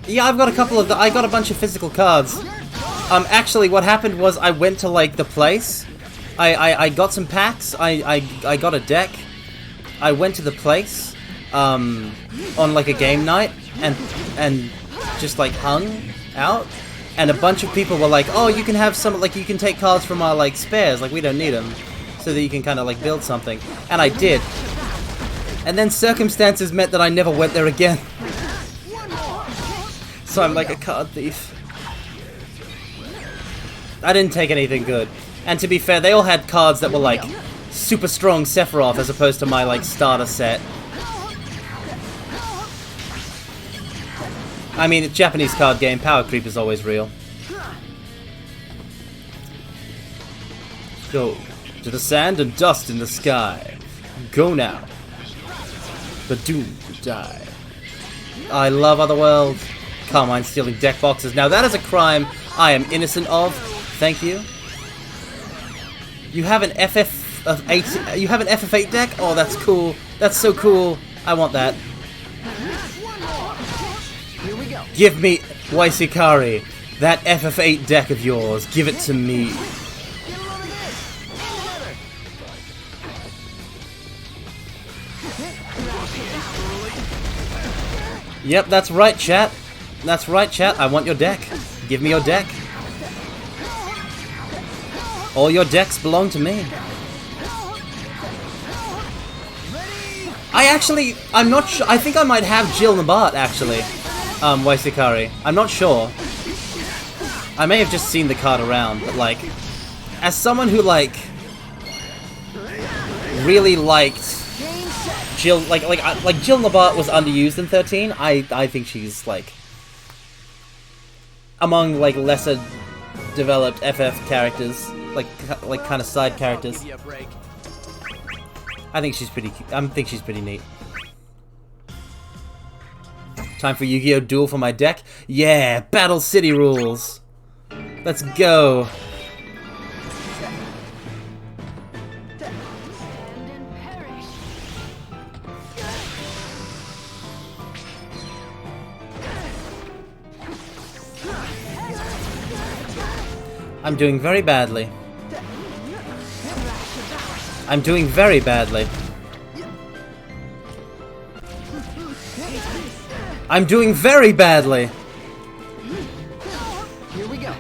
Yeah, I've got a couple of I got a bunch of physical cards. Actually, what happened was I went to like the place. I got some packs. I got a deck. I went to the place on like a game night and just like hung out and a bunch of people were like, oh, you can have some, like, you can take cards from our, like, spares, like, we don't need them, so that you can kind of, like, build something. And I did. And then circumstances meant that I never went there again. So I'm like a card thief. I didn't take anything good. And to be fair, they all had cards that were, like, super strong Sephiroth as opposed to my, like, starter set. I mean, it's a Japanese card game, power creep is always real. Go to the sand and dust in the sky. Go now. But doomed to die. I love Otherworld. Carmine stealing deck boxes. Now that is a crime I am innocent of. Thank you. You have an FF8. You have an FF8 deck? Oh, that's cool. That's so cool. I want that. Give me, Waisikari, that FF8 deck of yours. Give it to me. Yep, that's right, chat. That's right, chat. I want your deck. Give me your deck. All your decks belong to me. I'm not sure. I think I might have Jill Nabat, actually. Waisikari. I'm not sure. I may have just seen the card around, but like, as someone who like really liked Jill, like Jill Nabat was underused in 13. I think she's like among like lesser developed FF characters, like kind of side characters. I think she's pretty. I think she's pretty neat. Time for Yu-Gi-Oh! Duel for my deck? Yeah! Battle City rules! Let's go! I'm doing very badly. I'm doing very badly. I'm doing very badly. Here we go.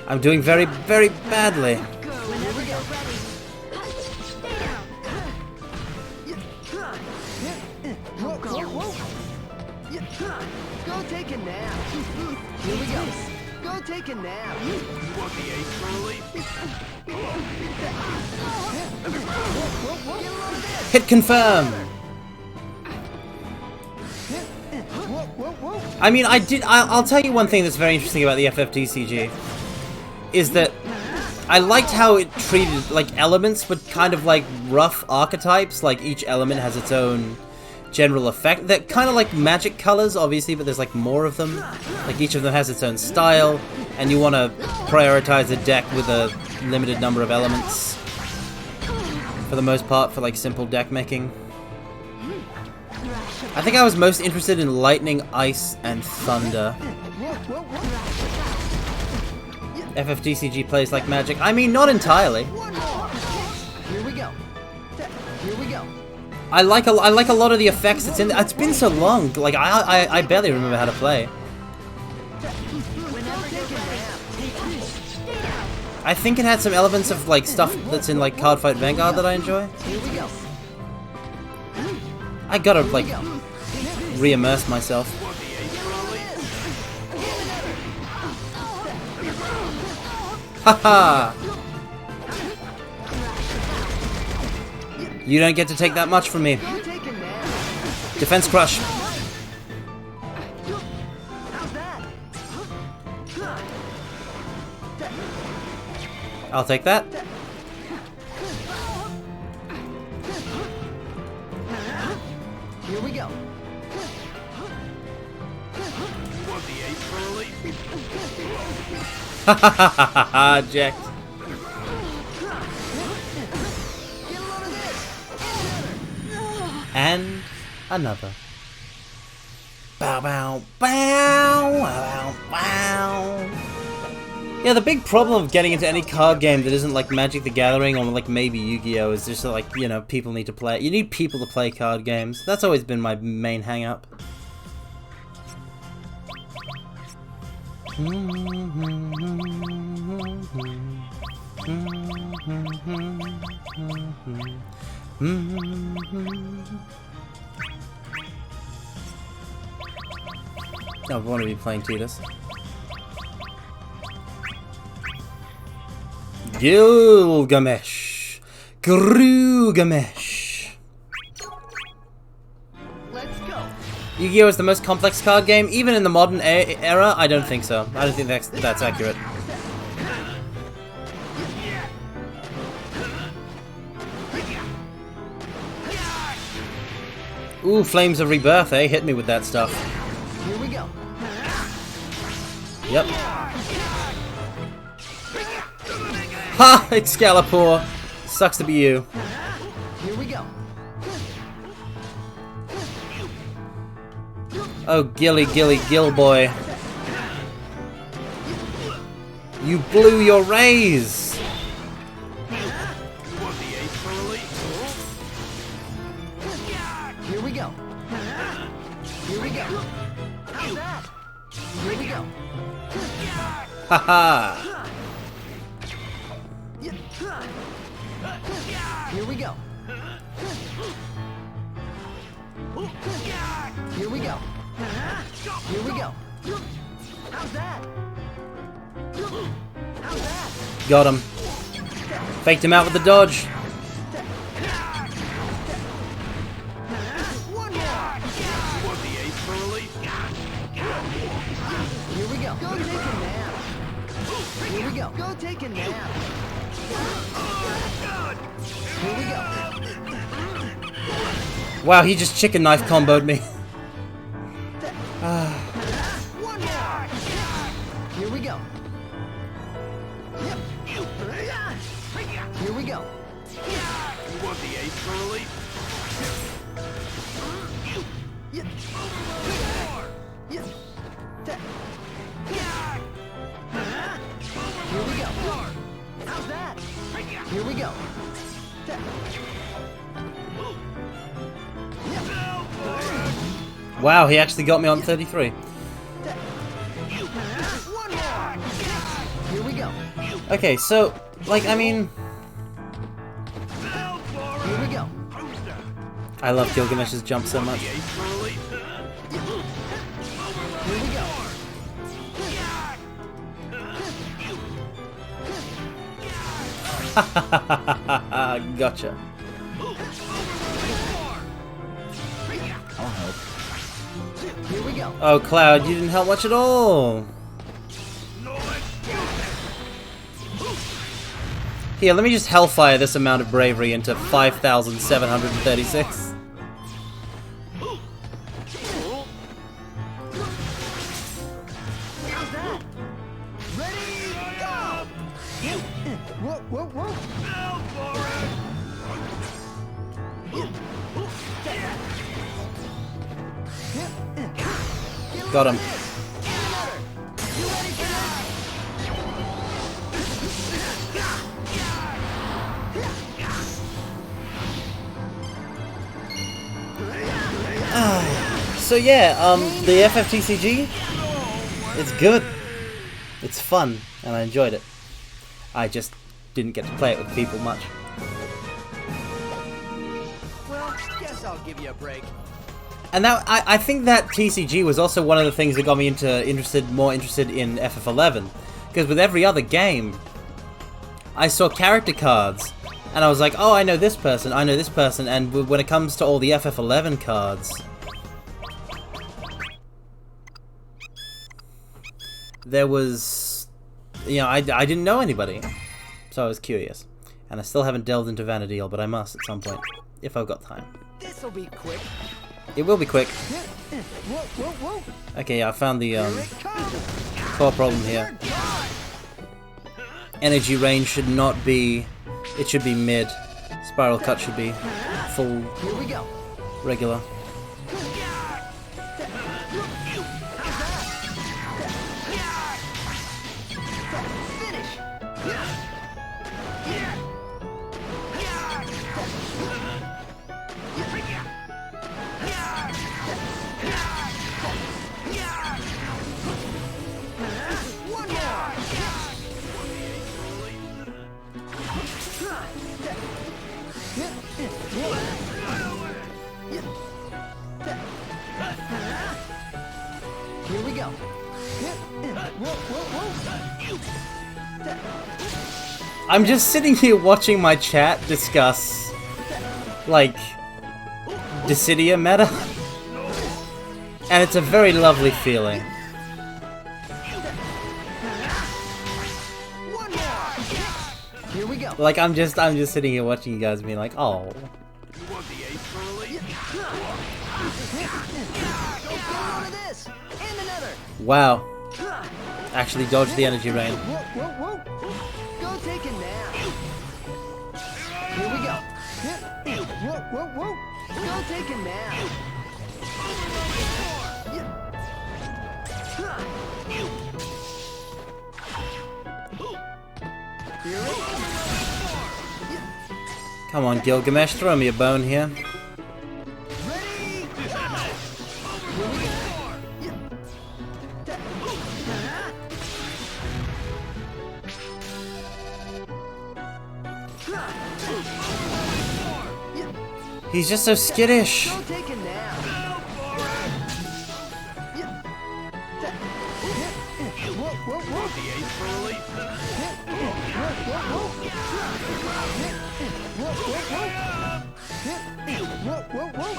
I'm doing very, very badly. Whenever you're ready. Go take a nap. Here we go. Go take a nap. You want the ace early? Hit confirm! I mean, I'll tell you one thing that's very interesting about the FFDCG. Is that I liked how it treated, like, elements, but kind of like rough archetypes. Like, each element has its own general effect. They're kind of like magic colors, obviously, but there's like more of them. Like, each of them has its own style, and you want to prioritize a deck with a limited number of elements. For the most part, for like simple deck making. I think I was most interested in lightning, ice, and thunder. FFDCG plays like magic. I mean, not entirely. Here we go. Here we go. I like a lot of the effects that's in. It's been so long. Like I barely remember how to play. I think it had some elements of like stuff that's in like Cardfight Vanguard that I enjoy. Here we go. I gotta like re-immerse myself. Haha! You don't get to take that much from me. Go take a nap. Defense crush. How's that? I'll take that. Here we go. You want the ace early? Hahaha, Jack. Get a load of this. And another. Bow bow bow bow bow. Yeah, the big problem of getting into any card game that isn't like Magic the Gathering or like maybe Yu-Gi-Oh! Is just like, you know, people need to play it. You need people to play card games. That's always been my main hang-up. I want to be playing Tidus. Gilgamesh. Grugamesh. Let's go. Yu-Gi-Oh! Is the most complex card game, even in the modern era? I don't think so. I don't think that's accurate. Ooh, Flames of Rebirth, eh? Hit me with that stuff. Here we go. Yep. Ha! Excalibur! Sucks to be you. Here we go. Oh, Gilly boy. You blew your rays! Here we go. Here we go. How's that? Here we go. Haha! Here we go. Here we go. Here we go. How's that? How's that? Got him. Faked him out with the dodge. One more. Here we go. Go take a nap. Here we go. Go take a nap. Here we go. Wow, he just chicken knife comboed me. One more. Here we go. Here we go. You want the ace early? Here we go. How's that? Here we go. Wow, he actually got me on 33. One more. Here we go. Okay, so, like, I mean... Here we go. I love Gilgamesh's jump so much. Here we go. Gotcha. I'll help. Here we go. Oh, Cloud, you didn't help much at all. Here, let me just hellfire this amount of bravery into 5,736. How's that? Ready, go! Whoa, whoa, whoa. Got him. You ready for that? So yeah, the FFTCG, it's good. It's fun, and I enjoyed it. I just didn't get to play it with people much. Well, guess I'll give you a break. And that I think that TCG was also one of the things that got me more interested in FF11, because with every other game, I saw character cards, and I was like, oh, I know this person, and when it comes to all the FF11 cards, there was, you know, I didn't know anybody, so I was curious, and I still haven't delved into Vanadil, but I must at some point, if I've got time. This'll be quick. It will be quick. Whoa, whoa, whoa. Okay, yeah, I found the Here it comes. core problem here. Energy range should not be... It should be mid. Spiral cut should be full, Here we go. regular. Finish. I'm just sitting here watching my chat discuss, like, Dissidia meta. And it's a very lovely feeling. Here we go. Like, I'm just sitting here watching you guys being like, oh. One of this and another. Wow. Actually dodged the energy rain. Whoa, whoa, whoa. Go take a nap. Here we go. Whoa, whoa, whoa. Go take a nap. Here we go. Come on, Gilgamesh, throw me a bone here. Ready? He's just so skittish. Go take a nap. Whoa, whoa, whoa. Whoa, whoa, whoa.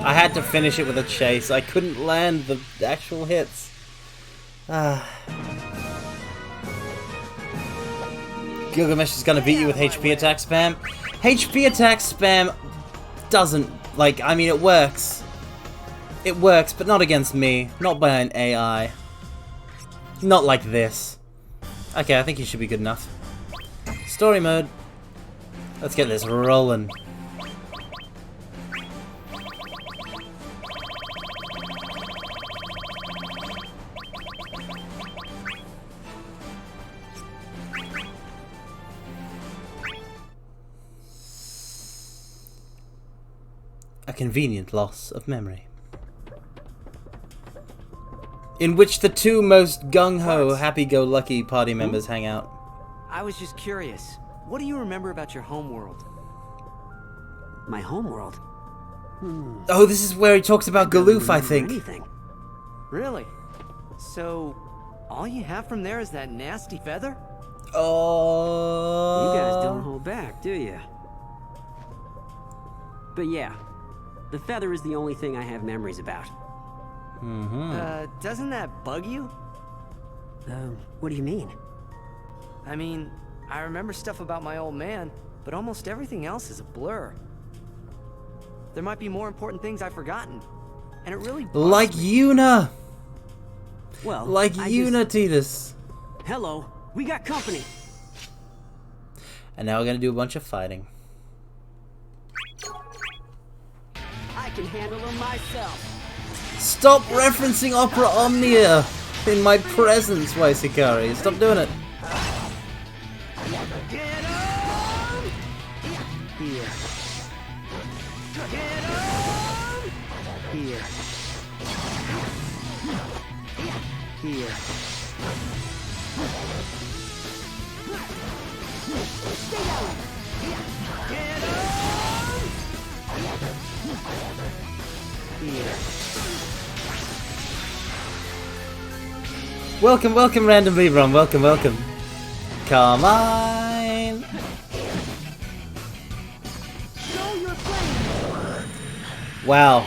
I had to finish it with a chase. I couldn't land the actual hits. Gilgamesh is gonna beat you with HP attack spam. HP attack spam doesn't, like, I mean, it works. It works, but not against me. Not by an AI. Not like this. Okay, I think he should be good enough. Story mode. Let's get this rolling. A convenient loss of memory. In which the two most gung-ho, happy-go-lucky party members hang out. I was just curious. What do you remember about your homeworld? My homeworld? Oh, this is where he talks about Galoof, I think. Anything. Really? So, all you have from there is that nasty feather? Oh. You guys don't hold back, do you? But yeah, the feather is the only thing I have memories about. Doesn't that bug you? What do you mean? I mean, I remember stuff about my old man, but almost everything else is a blur. There might be more important things I've forgotten, and it really bugs Like me. Yuna! Well, Like I Yuna, Tidus. Hello, we got company. And now we're gonna do a bunch of fighting. I can handle them myself. Stop referencing Opera Omnia in my presence, Waisikari. Stop doing it. Here. Here. Here. Here. Welcome, welcome, Random Libron. Welcome, welcome. Come on. Wow.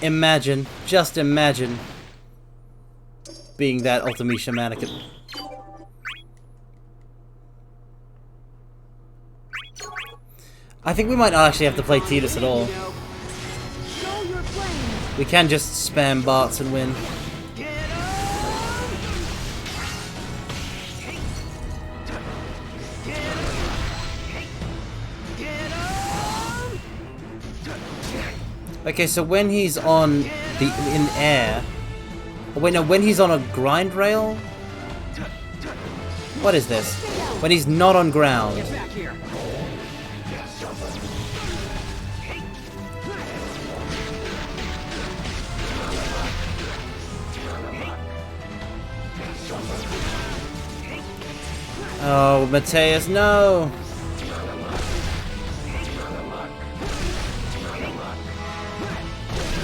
Imagine, just imagine being that Ultimisha mannequin. I think we might not actually have to play Tidus at all. We can just spam bots and win. Okay, so when he's on in air, oh, wait, no, when he's on a grind rail. What is this? When he's not on ground. Get back here. Oh, Mateus, no!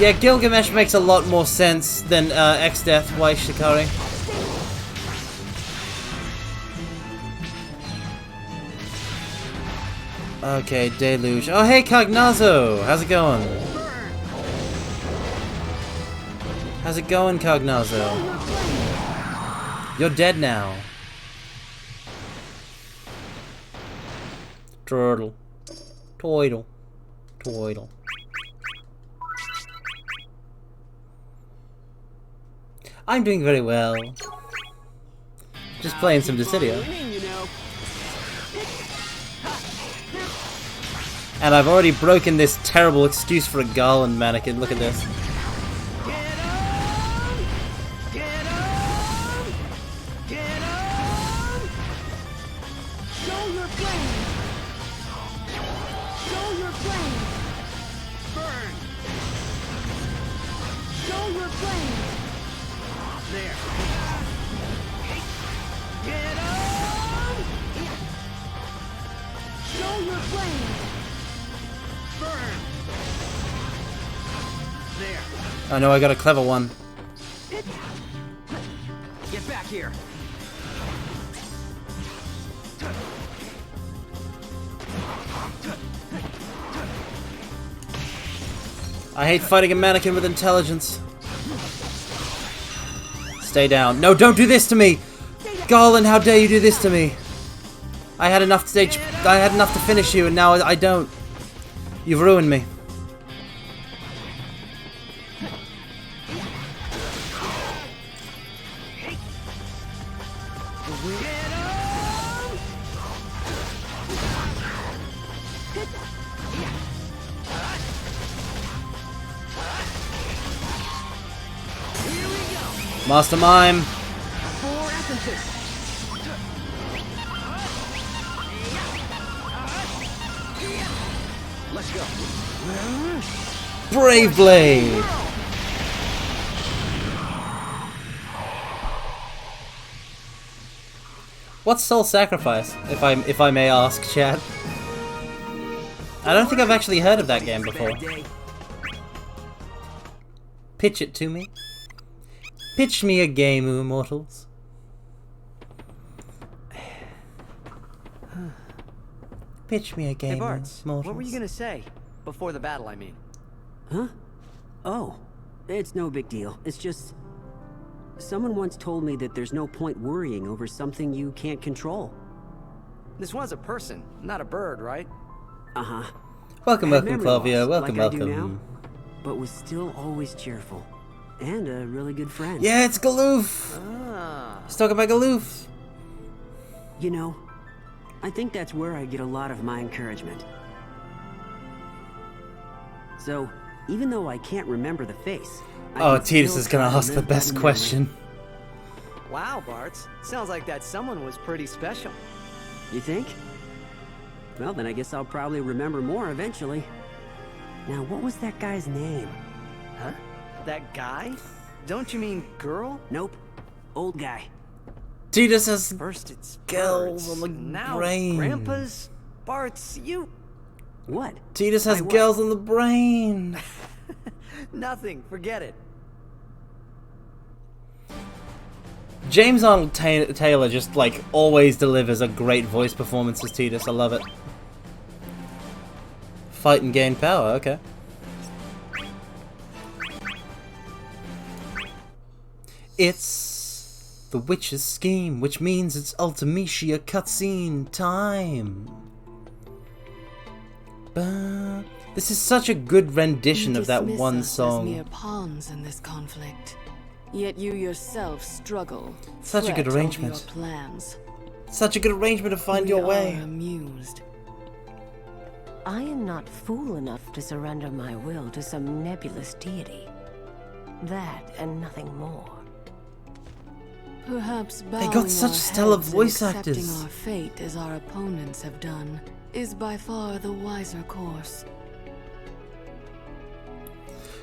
Yeah, Gilgamesh makes a lot more sense than X-Death. Why Shikari? Okay, Deluge. Oh, hey, Cognazo! How's it going? How's it going, Cognazo? You're dead now. Turtle. Toidle. Toidle. I'm doing very well. Just playing some Dissidia. And I've already broken this terrible excuse for a Garland mannequin. Look at this. Oh no, I got a clever one. Get back here. I hate fighting a mannequin with intelligence. Stay down. No, don't do this to me! Garland, how dare you do this to me? I had enough to finish you, and now I don't. You've ruined me. Master Mime. Let's go. Brave Blade. What's Soul Sacrifice, if I may ask, chat? I don't think I've actually heard of that game before. Pitch it to me. Pitch me a game, immortals. Pitch me a game, Hey Bartz, immortals. what were you gonna say? Before the battle, I mean. Huh? Oh, it's no big deal. It's just... someone once told me that there's no point worrying over something you can't control. This one's a person, not a bird, right? Uh-huh. Welcome, Had welcome, memory Clavia. loss, Welcome, like I do welcome. now, but was still always cheerful. And a really good friend. Yeah, it's Galoof! Ah. He's talking about Galoof! You know, I think that's where I get a lot of my encouragement. So, even though I can't remember the face... Oh, Tidus is gonna ask the best question. Wow, Bartz. Sounds like that someone was pretty special. You think? Well, then I guess I'll probably remember more eventually. Now, what was that guy's name? Huh? That guy? Don't you mean girl? Nope. Old guy. Tidus has First it's girls Bartz, on the now brain. Grandpa's Bartz, you... What? Tidus has what? girls on the brain. Nothing, forget it. James Arnold Taylor just, like, always delivers a great voice performance as Tidus. I love it. Fight and gain power, okay. It's the witch's scheme, which means it's Ultimecia cutscene time. This is such a good rendition of that one As mere song. pawns in this conflict. Yet you yourself struggle. Such a good fret over arrangement. your plans. Such a good arrangement to find We your way. are amused. I am not fool enough to surrender my will to some nebulous deity. That and nothing more. Perhaps They got bowing such our stellar heads and voice accepting actors. our fate as our opponents have done is by far the wiser course.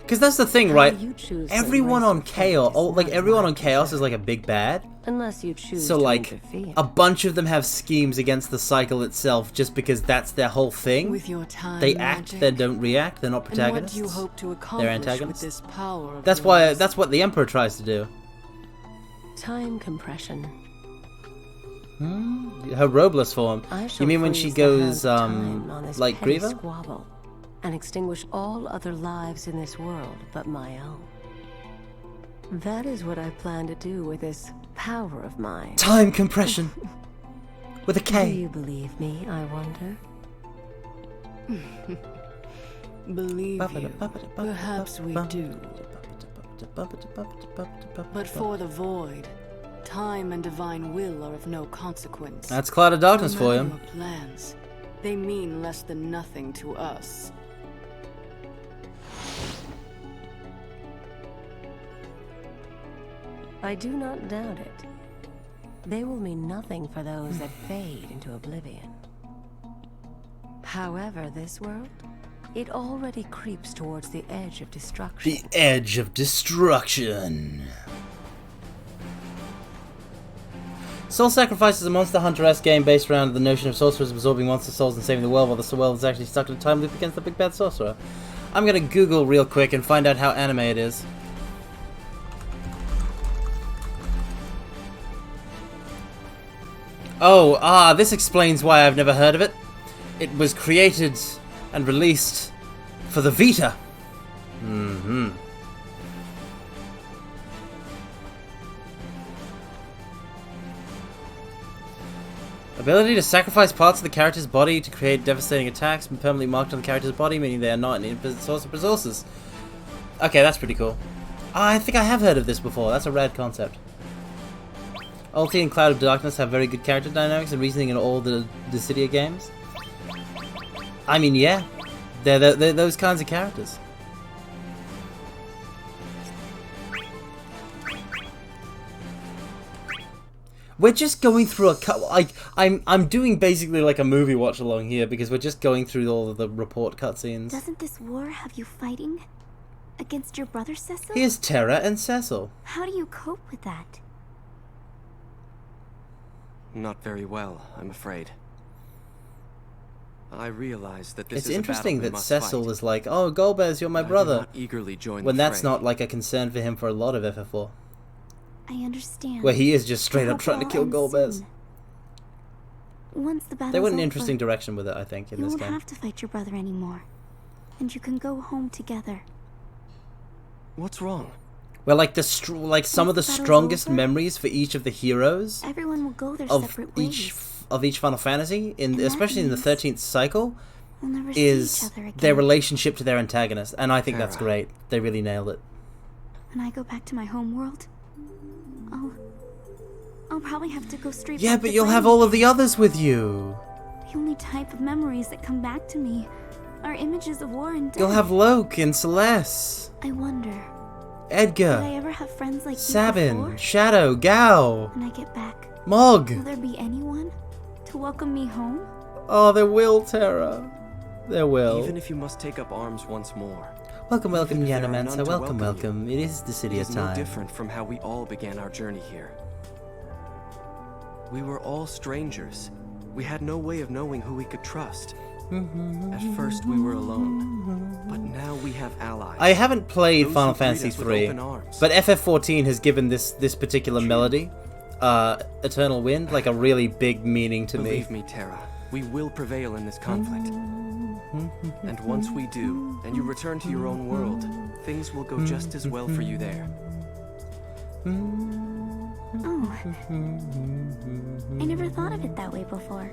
Because that's the thing, How right? you choose to Everyone embrace on your fate Chaos, is like not everyone my on Chaos is concern. like a big bad. Unless you choose So to like interfere. a bunch of them have schemes against the cycle itself, just because that's their whole thing. With your time They act, magic, they don't react. They're not and what protagonists. do you hope to They're accomplish antagonists. with this power of That's why. yours? That's what the Emperor tries to do. Time compression. Her Robles form. I shall You mean when she freeze the hands goes, of time on this like petty Grieva? squabble, and extinguish all other lives in this world but my own. That is what I plan to do with this power of mine. Time compression. With a Do K. you believe me, I wonder? Believe you. Perhaps we do. But for the void, time and divine will are of no consequence. That's Cloud of Darkness No for matter you. your plans, they mean less than nothing to us. I do not doubt it. They will mean nothing for those that fade into oblivion. However, this world, it already creeps towards the edge of destruction. The edge of destruction. Soul Sacrifice is a Monster Hunter-esque game based around the notion of sorcerers absorbing monster souls and saving the world, while the world is actually stuck in a time loop against the big bad sorcerer. I'm gonna Google real quick and find out how anime it is. Oh, this explains why I've never heard of it. It was created and released for the Vita. Ability to sacrifice parts of the character's body to create devastating attacks and permanently marked on the character's body, meaning they are not an infinite source of resources. Okay, that's pretty cool. I think I have heard of this before. That's a rad concept. Ulti and Cloud of Darkness have very good character dynamics and reasoning in all the Dissidia games. I mean, yeah. They're those kinds of characters. We're just going through I'm doing basically like a movie watch along here because we're just going through all of the report cutscenes. Doesn't this war have you fighting against your brother, Cecil? Here's Terra and Cecil. How do you cope with that? Not very well, I'm afraid. I realize that this It's is interesting a battle we that must Cecil fight. is like, "Oh, Golbez, you're my I do brother," not eagerly join when the that's fray. not like a concern for him for a lot of FF4. I understand. Where he is just straight I up hope trying to all kill ends Golbez. soon. Once the battle's They went an over, interesting direction with it, I think, in you this won't game. have to fight your brother anymore, and you can go home together. What's wrong? Where like some of the Once the battle's strongest over, memories for each of the heroes Everyone will go their of separate ways. each Final Fantasy, And that especially in the means 13th cycle, We'll never see is each other again. their relationship to their antagonist, and I think that's Terra. great. They really nailed it. When I go back to my home world, I'll probably have to go straight Yeah, back but to you'll have Brandon. all of the others with you. The only type of memories that come back to me are images of war and death. You'll have Loke and Celeste, I wonder, will I Edgar, ever have friends like you Sabin, before? Shadow, Gao, When I get back, Mog. will there be anyone to welcome me home? Oh, there will, Terra. There will. Even if you must take up arms once more, Welcome, welcome, if there are Yanomancer. none to Welcome, welcome welcome. It is the city it of is no time. different from how we all began our journey here. We were all strangers. We had no way of knowing who we could trust. At first, we were alone, but now we have allies. I haven't played Those Final who greet Fantasy us with 3, open arms. but FF14 has given this particular melody, Eternal Wind, like a really big meaning to me. Believe me, Terra, we will prevail in this conflict. And once we do, and you return to your own world, things will go just as well for you there. Oh, I never thought of it that way before.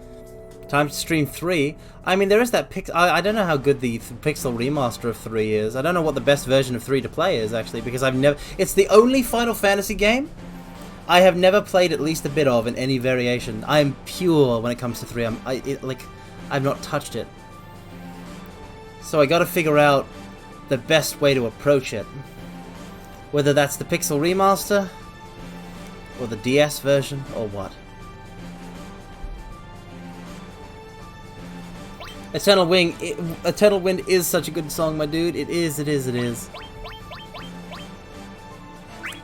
Time to stream 3. I mean, there is that I don't know how good the pixel remaster of 3 is. I don't know what the best version of 3 to play is, actually, because I've never... It's the only Final Fantasy game I have never played at least a bit of in any variation. I am pure when it comes to 3. I've not touched it. So I gotta figure out the best way to approach it. Whether that's the pixel remaster, or the DS version, or what. Eternal Wind is such a good song, my dude. It is.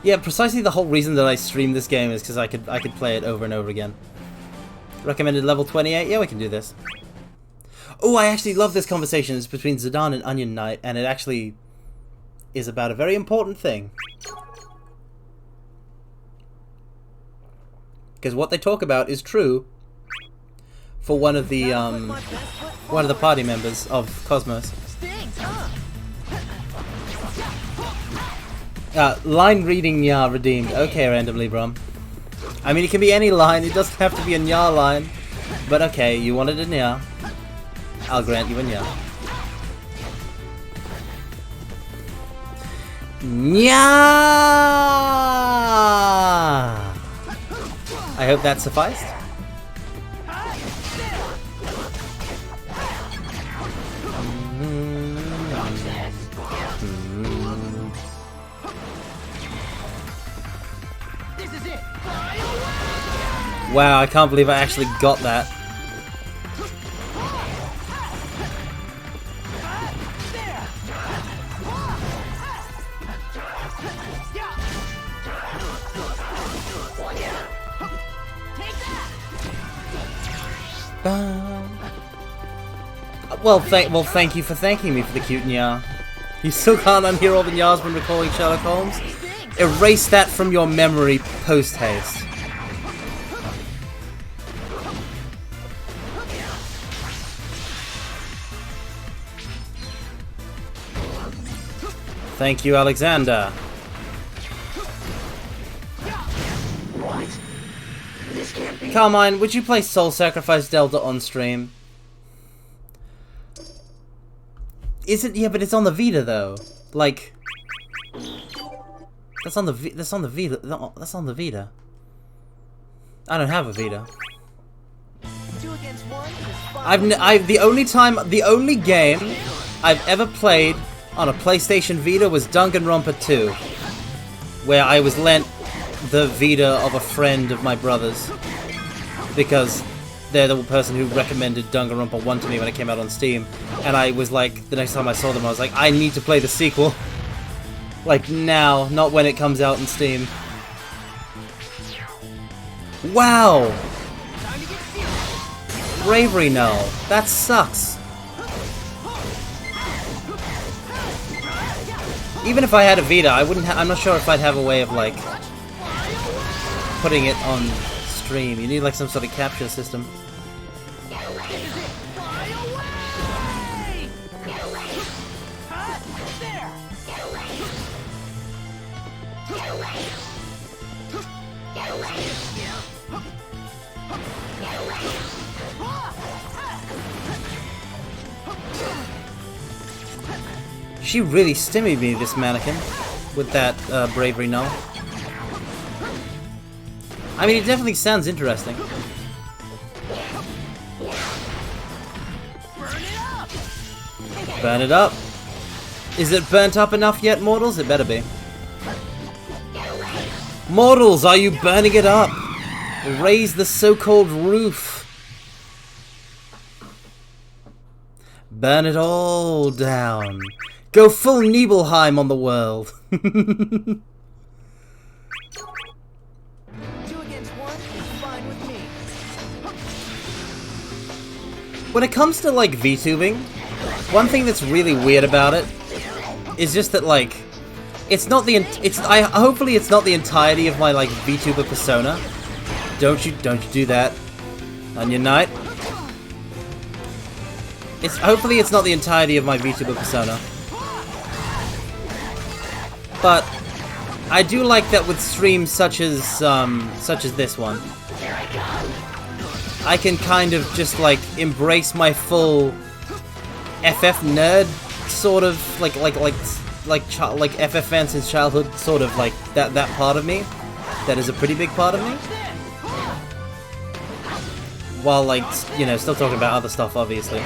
Yeah, precisely the whole reason that I stream this game is because I could play it over and over again. Recommended level 28? Yeah, we can do this. Oh, I actually love this conversation. It's between Zidane and Onion Knight, and it actually is about a very important thing. Because what they talk about is true for one of the party members of Cosmos. Line reading Nya redeemed. Okay, randomly, bro. I mean, it can be any line. It doesn't have to be a Nya line. But okay, you wanted a Nya. I'll grant you a Nya. Nya! I hope that sufficed. Wow, I can't believe I actually got that. Well, thank you for thanking me for the cute Nya. You still can't unhear all the Nyas when recalling Sherlock Holmes? Erase that from your memory post-haste. Thank you, Alexander. Carmine, would you play Soul Sacrifice Delta on stream? Is it? Yeah, but it's on the Vita though. Like, that's on the Vita. That's on the Vita. I don't have a Vita. The only game I've ever played on a PlayStation Vita was Danganronpa 2, where I was lent the Vita of a friend of my brother's, because they're the person who recommended Danganronpa 1 to me when it came out on Steam, and I was like, the next time I saw them I was like, I need to play the sequel. Like now, not when it comes out on Steam. Wow! Bravery Null. That sucks. Even if I had a Vita, I wouldn't. I'm not sure if I'd have a way of like putting it on stream. You need like some sort of capture system. She really stimmied me, this mannequin, with that Bravery Null. I mean, it definitely sounds interesting. Burn it up! Is it burnt up enough yet, mortals? It better be. Mortals, are you burning it up? Raise the so-called roof. Burn it all down. Go full Nibelheim on the world. 2 against 1 is fine with me. When it comes to like VTubing, one thing that's really weird about it is just that like it's not the hopefully it's not the entirety of my like VTuber persona. Don't you do that, Onion Knight. Hopefully it's not the entirety of my VTuber persona. But I do like that with streams such as this one. I can kind of just like embrace my full FF nerd sort of like FF fan since childhood sort of like that part of me that is a pretty big part of me. While like, you know, still talking about other stuff obviously.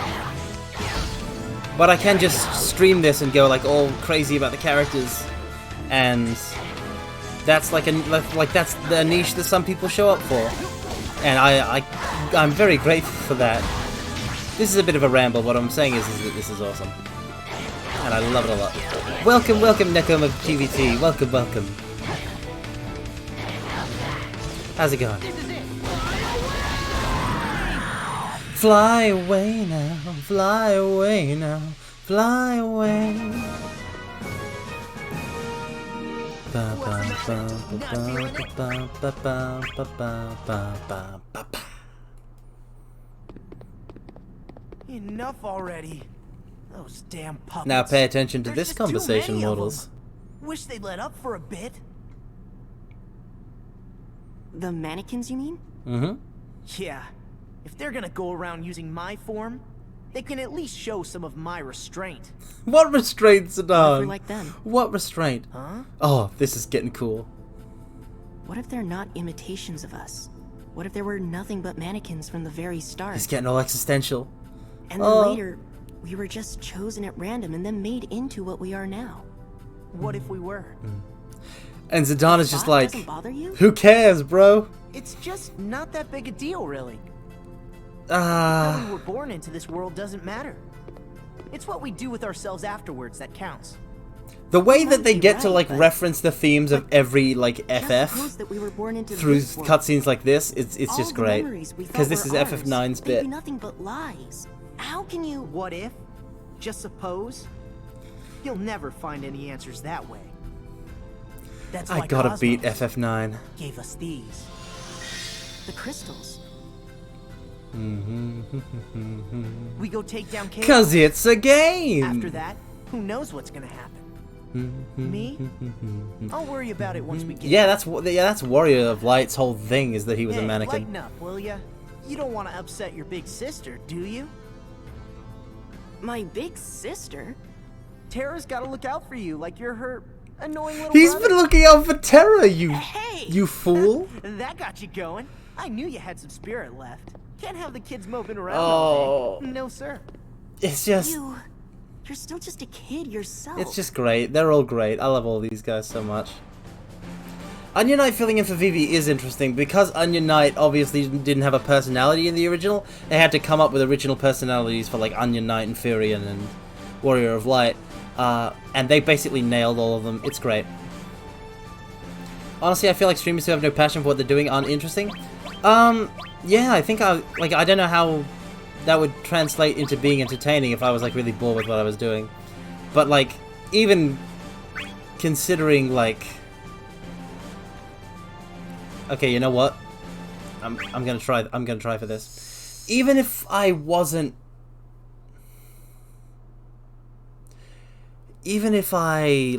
But I can just stream this and go like all crazy about the characters. And that's like that's the niche that some people show up for, and I'm very grateful for that. This is a bit of a ramble. What I'm saying is that this is awesome, and I love it a lot. Welcome, Necoma GVT. Welcome. How's it going? Fly away now, fly away now, fly away. Enough already. Those damn puppets. Now pay attention to There's this just too conversation, many of mortals. them. Wish they'd let up for a bit. The mannequins, you mean? Mm-hmm. Yeah. If they're gonna go around using my form, they can at least show some of my restraint. What restraint, What if Zidane? we're like them? What restraint? Huh? Oh, this is getting cool. What if they're not imitations of us? What if there were nothing but mannequins from the very start? He's getting all existential. And then later, we were just chosen at random and then made into what we are now. What if we were? And Zidane is just Thought like, doesn't bother you? who cares, bro? It's just not that big a deal, really. How we Ah. were born into this world doesn't matter. It's what we do with ourselves afterwards that counts. The way that they be get to right, like but- reference the themes of every like Just FF suppose that we were born into through this world. cutscenes like this, it's All just the great. memories we thought Because this is were ours, FF9's they'd bit. be nothing but lies. How can you? What if? Just suppose? You'll never find any answers that way. That's I why gotta Cosmos beat FF9. gave us these. The crystals. We go take down Chaos. Cause it's a game! After that, who knows what's gonna happen? Me? I'll worry about it once we get Yeah, that's Warrior of Light's whole thing, is that he was a Hey, mannequin. lighten up, will ya? You don't want to upset your big sister, do you? My big sister? Tara's got to look out for you like you're her annoying little He's brother. been looking out for Terra, you Hey! fool! That got you going. I knew you had some spirit left. Can't have the kids moping around all day. No, sir. It's just, You're still just a kid yourself. it's just great. They're all great. I love all these guys so much. Onion Knight filling in for Vivi is interesting because Onion Knight obviously didn't have a personality in the original. They had to come up with original personalities for like Onion Knight and Furion and Warrior of Light, and they basically nailed all of them. It's great. Honestly, I feel like streamers who have no passion for what they're doing aren't interesting. Yeah, I think I don't know how that would translate into being entertaining if I was like really bored with what I was doing. But like, even considering like, okay, you know what? I'm gonna try for this. Even if I wasn't, even if I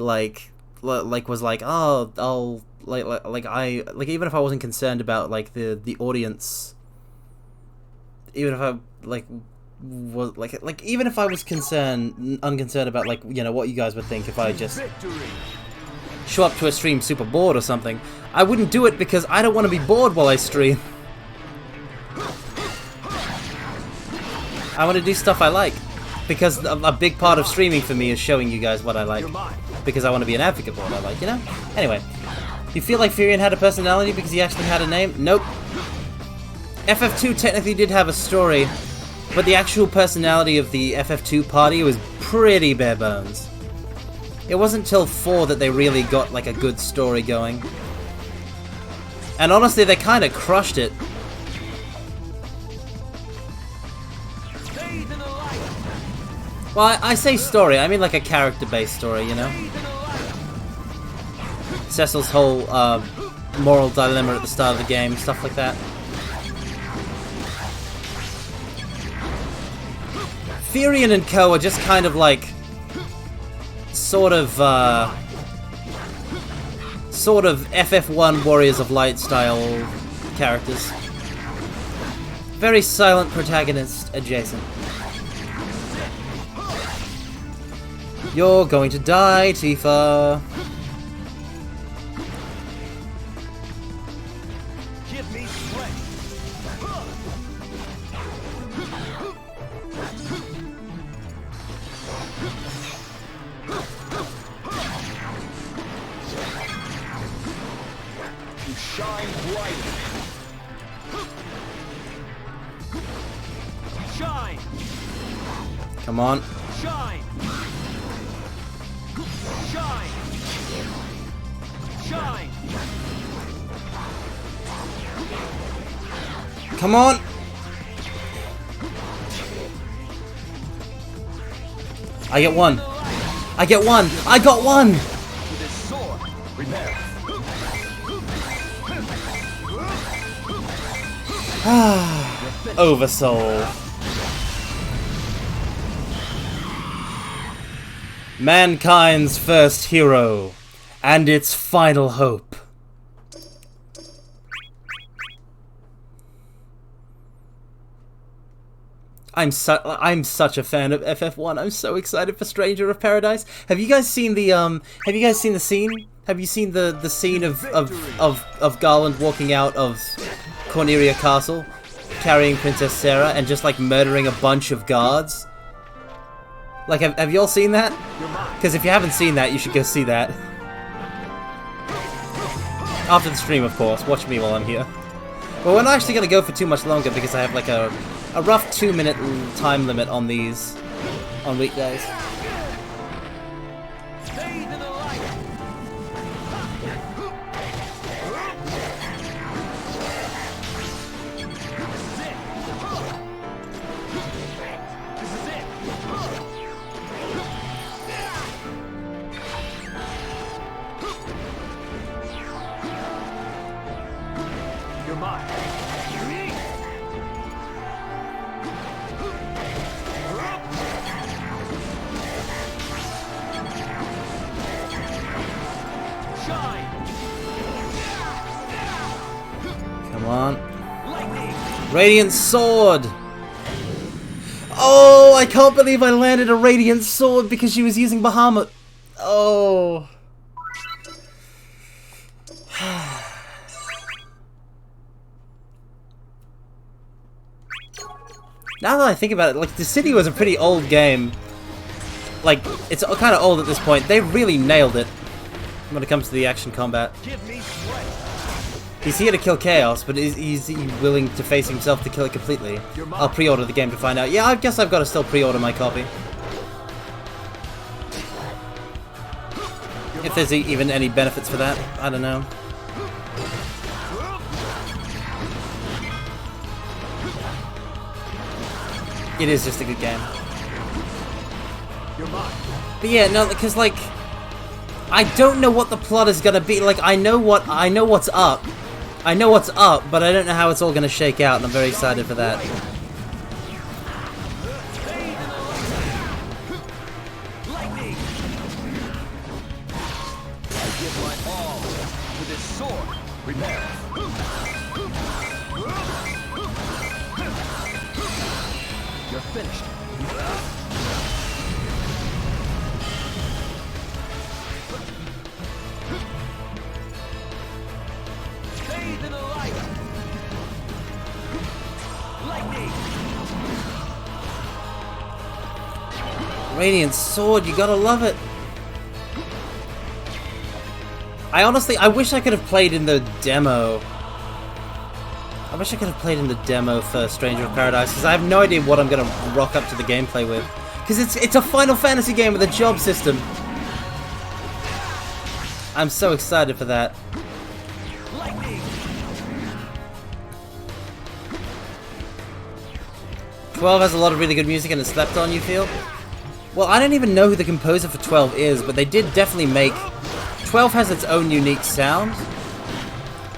was like, oh, I'll even if I wasn't concerned about like the audience, even if I was even if I was unconcerned about like, you know, what you guys would think if I just show up to a stream super bored or something, I wouldn't do it because I don't want to be bored while I stream. I want to do stuff I like, because a big part of streaming for me is showing you guys what I like, because I want to be an advocate for what I like, you know? Anyway, you feel like Furion had a personality because he actually had a name? Nope. FF2 technically did have a story, but the actual personality of the FF2 party was pretty bare bones. It wasn't till 4 that they really got like a good story going. And honestly, they kind of crushed it. Well, I say story, I mean like a character-based story, you know? Cecil's whole moral dilemma at the start of the game, stuff like that. Furion and Co are just kind of like sort of FF1 Warriors of Light style characters. Very silent protagonist adjacent. You're going to die, Tifa. Give me strength. You shine bright. Shine. Come on. Shine. Shine. Shine. Come on! I get one. I get one. I got one! Oversoul. Mankind's first hero. And its final hope. I'm such a fan of FF1. I'm so excited for Stranger of Paradise. Have you guys seen the scene? Have you seen the scene of Garland walking out of Cornelia Castle carrying Princess Sarah and just like murdering a bunch of guards? Like, have y'all seen that? Because if you haven't seen that, you should go see that. After the stream, of course. Watch me while I'm here. But we're not actually going to go for too much longer because I have like a rough 2-minute time limit on these on weekdays. Radiant Sword! Oh, I can't believe I landed a Radiant Sword because she was using Bahamut. Oh. Now that I think about it, like, Dissidia was a pretty old game. Like, it's kind of old at this point. They really nailed it when it comes to the action combat. He's here to kill Chaos, but is he willing to face himself to kill it completely? I'll pre-order the game to find out. Yeah, I guess I've got to still pre-order my copy. If there's even any benefits for that, I don't know. It is just a good game. But yeah, no, because like, I don't know what the plot is gonna be. Like, I know what's up. I know what's up, but I don't know how it's all gonna shake out, and I'm very excited for that. You're finished. Radiant Sword, you gotta love it. I wish I could have played in the demo. I wish I could have played in the demo for Stranger of Paradise, because I have no idea what I'm gonna rock up to the gameplay with. Because it's a Final Fantasy game with a job system. I'm so excited for that. 12 has a lot of really good music and it's slept on, you feel? Well, I don't even know who the composer for 12 is, but they did definitely make... 12 has its own unique sound,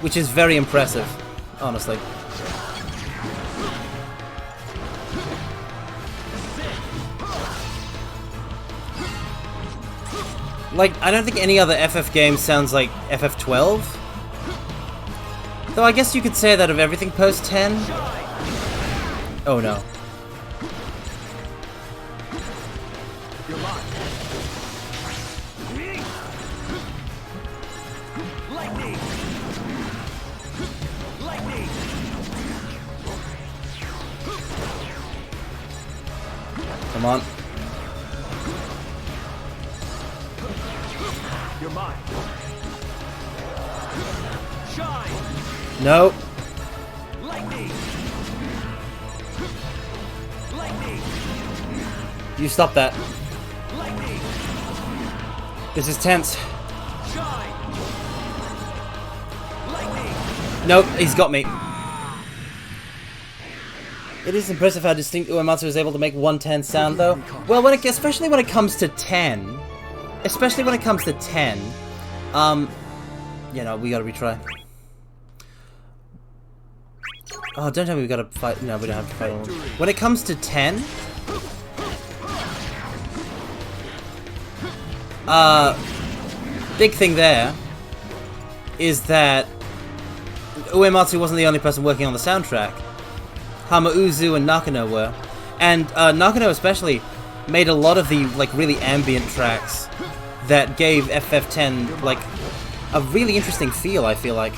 which is very impressive, honestly. Like, I don't think any other FF game sounds like FF12. Though I guess you could say that of everything post 10. Oh no. Come on. You're mine. Shine. No. Lightning. Lightning. You stop that. Lightning. This is tense. Shine. Lightning. Nope, he's got me. It is impressive how distinct Uematsu is able to make 110 sound, though. Well, especially when it comes to 10. Especially when it comes to 10. You know, we gotta retry. Oh, don't tell me we gotta fight. No, we don't have to fight all. When it comes to 10... big thing there is that Uematsu wasn't the only person working on the soundtrack. Hamauzu and Nakano were. And Nakano especially made a lot of the like really ambient tracks that gave FF10 like a really interesting feel, I feel like.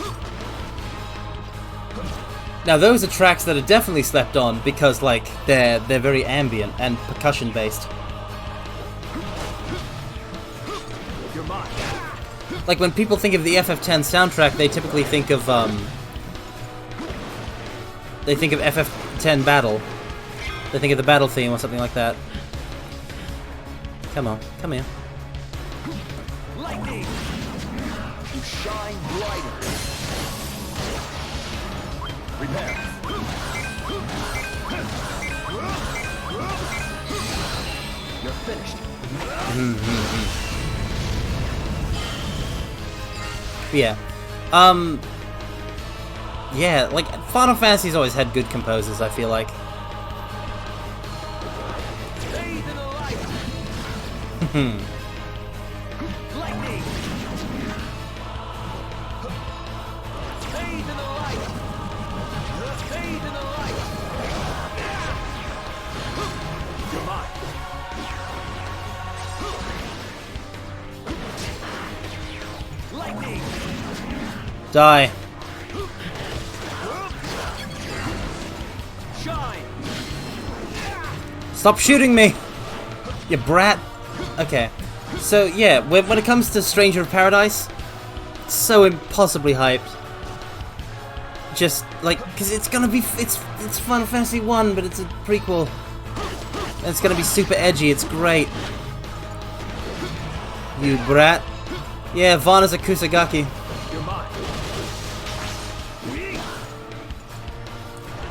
Now those are tracks that are definitely slept on because like they're very ambient and percussion based. Like when people think of the FF10 soundtrack, they typically think of FF10 Battle. They think of the battle theme or something like that. Come on, come here. Lightning! You shine brighter. Prepare. You're finished. Yeah. Yeah, like, Final Fantasy's always had good composers, I feel like. Lightning! Bathe in the light! Bathe in the light! You're mine. Lightning! Die. Shine! Stop shooting me! You brat! Okay. So, yeah, when it comes to Stranger of Paradise, it's so impossibly hyped. Just, like, because it's gonna be, it's Final Fantasy 1, but it's a prequel. And it's gonna be super edgy, it's great. You brat. Yeah, Vana's a Kusagaki. You're mine.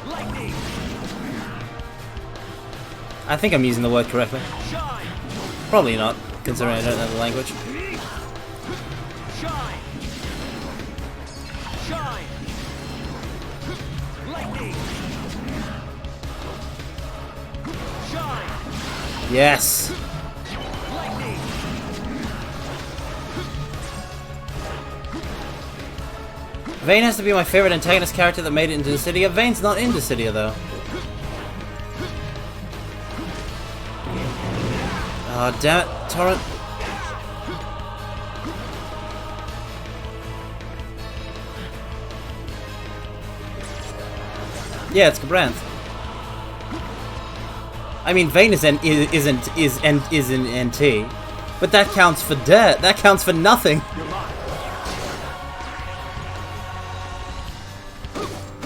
Lightning! I think I'm using the word correctly. Shine! Probably not, considering I don't know the language. Shine! Shine! Lightning! Shine! Yes! Lightning! Vayne has to be my favorite antagonist character that made it into Dissidia. Vayne's not in Dissidia, though. Oh, damn it, Torrent. Yeah, it's Cabranth. I mean, Vayne is in NT, but that counts for dirt. That counts for nothing.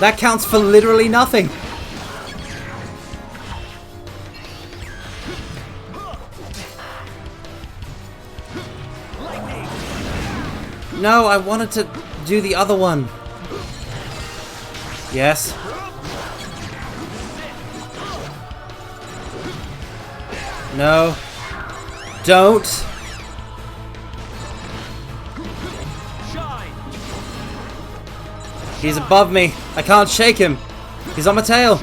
That counts for literally nothing. No, I wanted to do the other one. Yes. No. Don't. He's above me. I can't shake him. He's on my tail.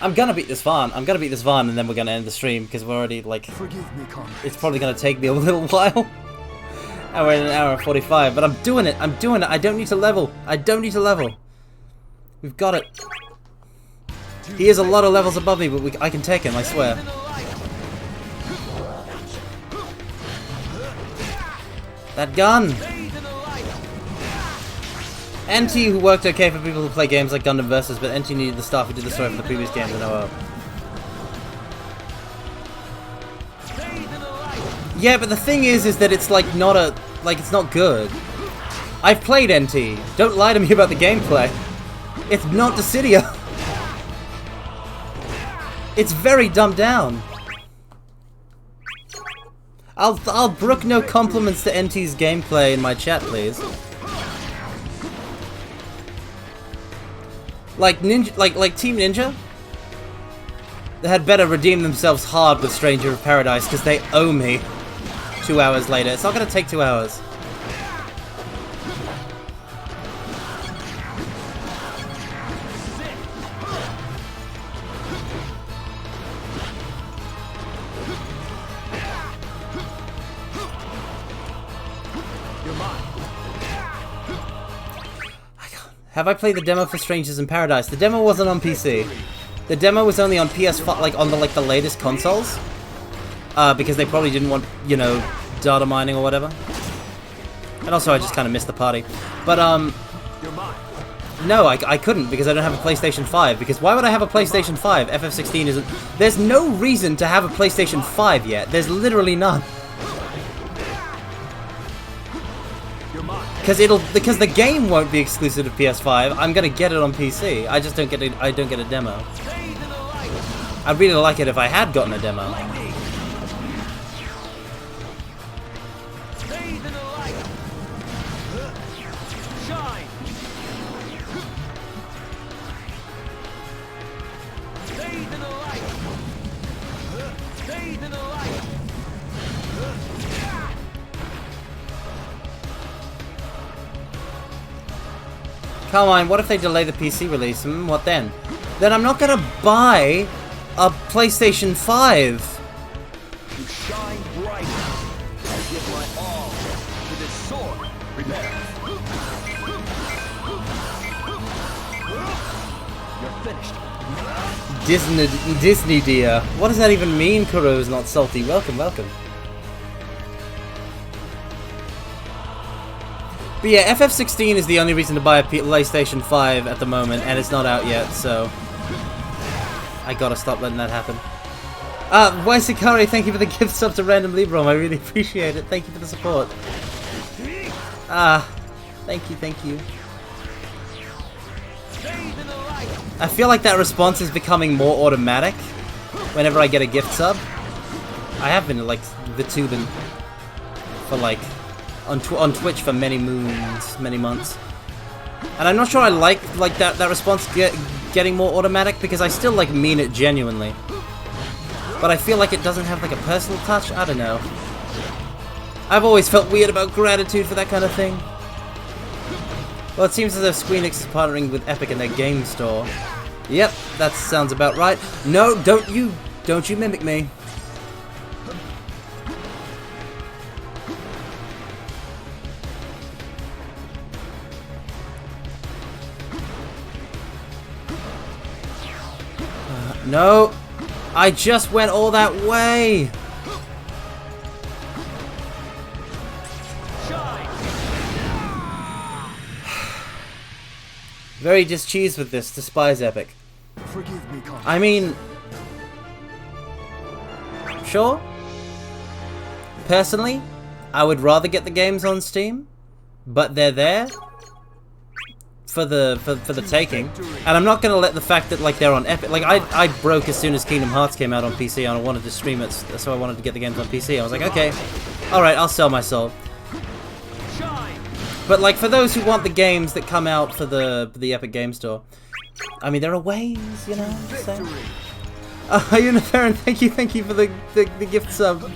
I'm gonna beat this Vaan. I'm gonna beat this Vaan, and then we're gonna end the stream because we're already like. Forgive me, comrade. It's probably gonna take me a little while. We're in an hour and 45, but I'm doing it. I'm doing it. I don't need to level. I don't need to level. We've got it. He is a lot of levels above me, but I can take him. I swear. That gun. NT, who worked okay for people who play games like Gundam Versus, but NT needed the staff who did the story for the previous games in OO. Yeah, but the thing is that it's like not a, like it's not good. I've played NT. Don't lie to me about the gameplay. It's not Dissidia. It's very dumbed down. I'll brook no compliments to NT's gameplay in my chat, please. Like Ninja, like Team Ninja, they had better redeem themselves hard with Stranger of Paradise because they owe me 2 hours later. It's not gonna take 2 hours. Have I played the demo for Strangers in Paradise? The demo wasn't on PC. The demo was only on PS5, like on the latest consoles, because they probably didn't want, you know, data mining or whatever. And also, I just kind of missed the party. But no, I couldn't because I don't have a PlayStation 5. Because why would I have a PlayStation 5? FF16 isn't. There's no reason to have a PlayStation 5 yet. There's literally none. Because the game won't be exclusive to PS5. I'm gonna get it on PC. I just don't get it. I don't get a demo. I'd really like it if I had gotten a demo. Come on, what if they delay the PC release? What then? Then I'm not gonna buy a PlayStation 5. You shine bright. I give my all to this sword. Prepare. You're finished. Dissidia. What does that even mean, Kuro's not salty? Welcome, welcome. But yeah, FF16 is the only reason to buy a PlayStation 5 at the moment, and it's not out yet, so I gotta stop letting that happen. Waisikari, thank you for the gift sub to Random Librom. I really appreciate it. Thank you for the support. Thank you, thank you. I feel like that response is becoming more automatic whenever I get a gift sub. I have been like VTubing for like on Twitch for many moons, many months, and I'm not sure I like that response getting more automatic because I still like mean it genuinely, but I feel like it doesn't have like a personal touch. I don't know. I've always felt weird about gratitude for that kind of thing. Well, it seems as though Squeenix is partnering with Epic in their game store. Yep, that sounds about right. No, don't you mimic me. No, I just went all that way. Very displeased with this. Despise Epic. Forgive me, I mean, sure. Personally, I would rather get the games on Steam, but they're there for the taking, and I'm not gonna let the fact that like they're on Epic. Like I broke as soon as Kingdom Hearts came out on PC, and I wanted to stream it, so I wanted to get the games on PC. I was like, okay, all right, I'll sell my soul. But like for those who want the games that come out for the Epic Game Store, I mean there are ways, you know. I'm just saying. Uniferin, thank you for the gift sub.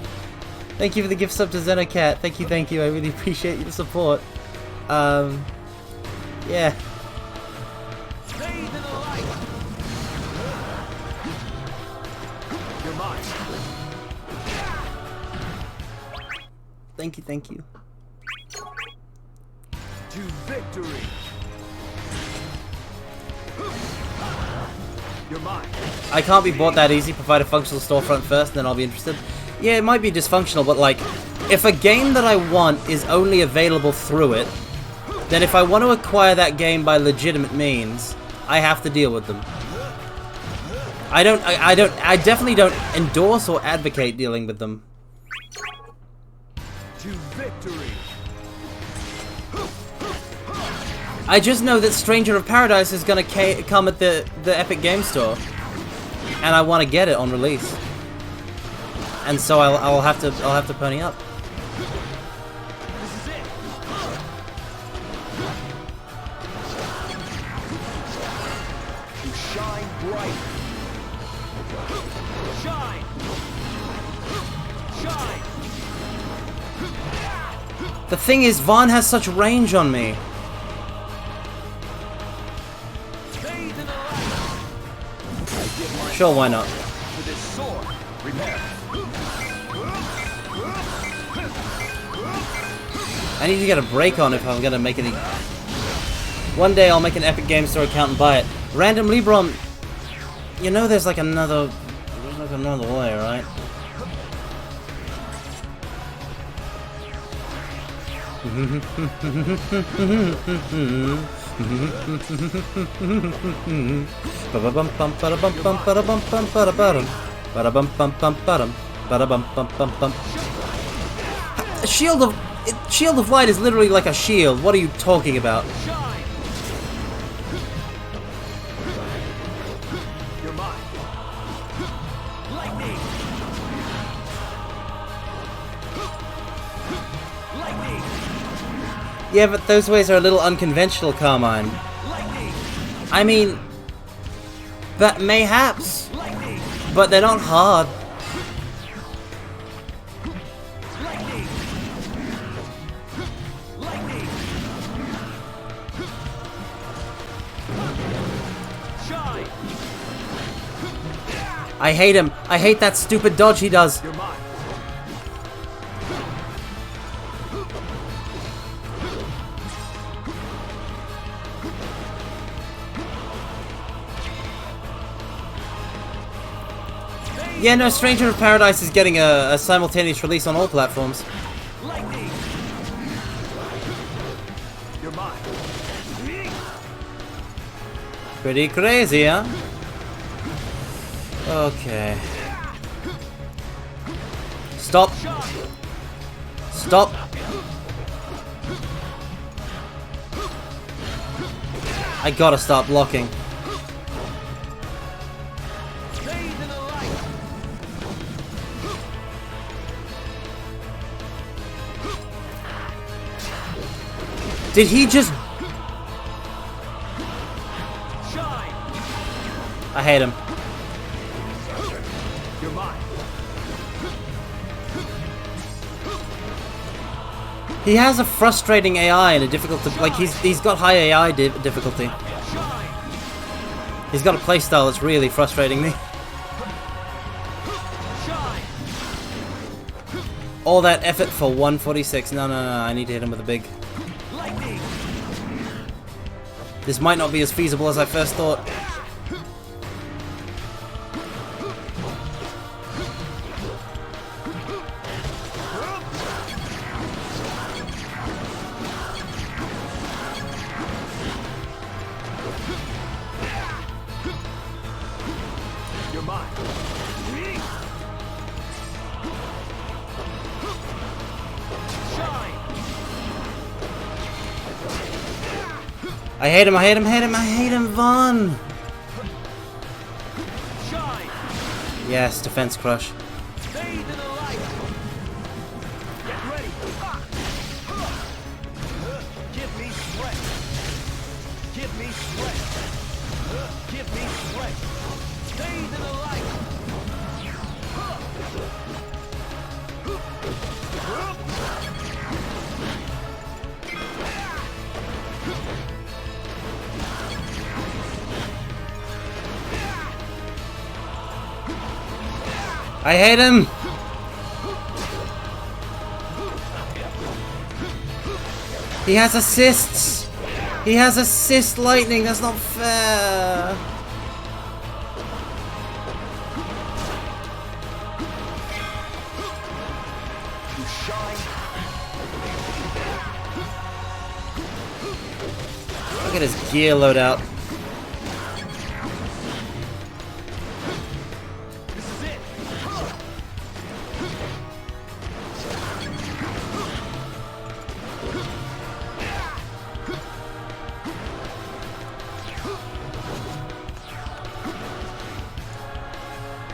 Thank you for the gift sub to Xenocat. Thank you. I really appreciate your support. Yeah. Thank you. To victory. You're mine. I can't be bought that easy. Provide a functional storefront first, then I'll be interested. Yeah, it might be dysfunctional, but like, if a game that I want is only available through it, then if I want to acquire that game by legitimate means, I have to deal with them. I definitely don't endorse or advocate dealing with them. To victory. I just know that Stranger of Paradise is gonna come at the Epic Game Store, and I want to get it on release. and so I'll have to pony up. You shine bright. Shine. Shine. The thing is, Vaughn has such range on me. Sure, why not? With his sword. Repair. I need to get a break on if I'm gonna make any. One day I'll make an Epic Game Store account and buy it. Random Libron, you know there's like another way, right? Shield of Light is literally like a shield. What are you talking about? You're mine. Lightning. Lightning. Yeah, but those ways are a little unconventional, Carmine. I mean, but mayhaps. But they're not hard. I hate him. I hate that stupid dodge he does. You're mine. Yeah, no, Stranger of Paradise is getting a simultaneous release on all platforms. Lightning. You're mine. Pretty crazy, huh? Okay. Stop. Stop. I gotta stop blocking. Did he just... I hate him. You're mine. He has a frustrating AI and a difficult to, like he's got high AI difficulty. He's got a playstyle that's really frustrating me. All that effort for 146. No, I need to hit him with a big. This might not be as feasible as I first thought. You're mine. I hate him, I hate him, hate him, I hate him, Vaughn! Yes, defense crush. Give me strength. Give me strength. Give me strength. Bathe in the light. I hate him! He has assists! He has assist lightning, that's not fair! You shine. Look at his gear loadout.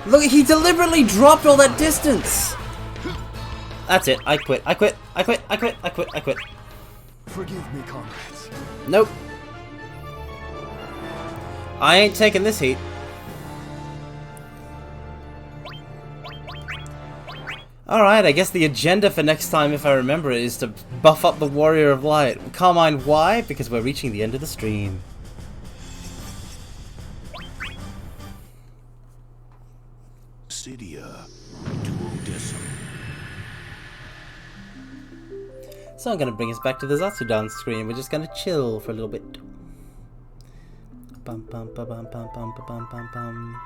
Look, he deliberately dropped all that distance! That's it. I quit. I quit. I quit. I quit. I quit. I quit. Forgive me, comrades. Nope. I ain't taking this heat. Alright, I guess the agenda for next time, if I remember it, is to buff up the Warrior of Light. Carmine, why? Because we're reaching the end of the stream. Dissidia, Duodecim. So I'm going to bring us back to the Zatsudan screen. We're just going to chill for a little bit. Bum, bum, ba, bum, bum, bum, ba, bum, bum, bum.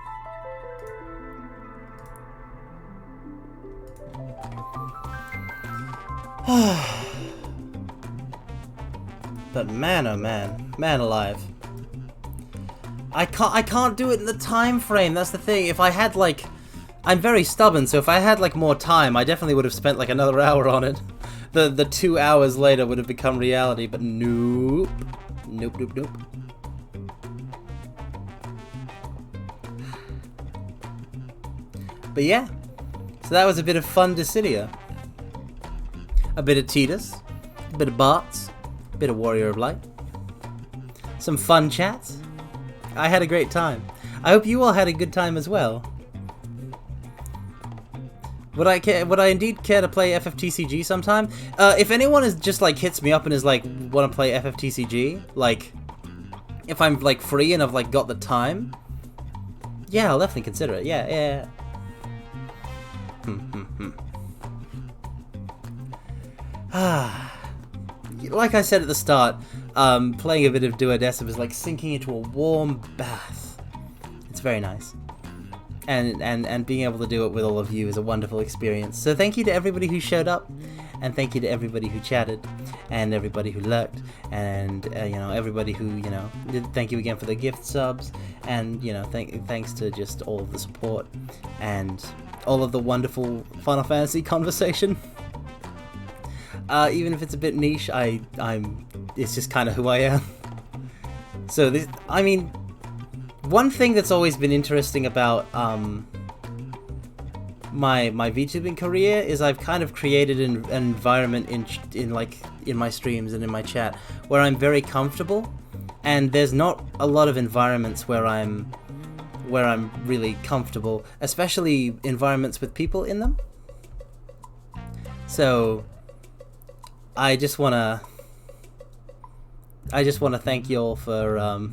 But man, oh man, man alive. I can't do it in the time frame. That's the thing. If I had like, I'm very stubborn, so if I had like more time, I definitely would have spent like another hour on it. The 2 hours later would have become reality, but nope, nope, nope, nope. But yeah, so that was a bit of fun Dissidia. A bit of Tidus, a bit of Bartz, a bit of Warrior of Light. Some fun chats. I had a great time. I hope you all had a good time as well. Would I indeed care to play FFTCG sometime? If anyone is just like hits me up and is like, want to play FFTCG, like, if I'm like free and I've like got the time, yeah, I'll definitely consider it. Yeah, yeah. Like I said at the start, playing a bit of Duodecim is like sinking into a warm bath. It's very nice. And being able to do it with all of you is a wonderful experience. So thank you to everybody who showed up, and thank you to everybody who chatted, and everybody who lurked, and you know, everybody who, you know, thank you again for the gift subs, and you know, thanks to just all of the support and all of the wonderful Final Fantasy conversation. Even if it's a bit niche, it's just kind of who I am. So this, I mean, one thing that's always been interesting about my VTubing career is I've kind of created an environment in my streams and in my chat where I'm very comfortable, and there's not a lot of environments where I'm really comfortable, especially environments with people in them. So I just wanna thank you all for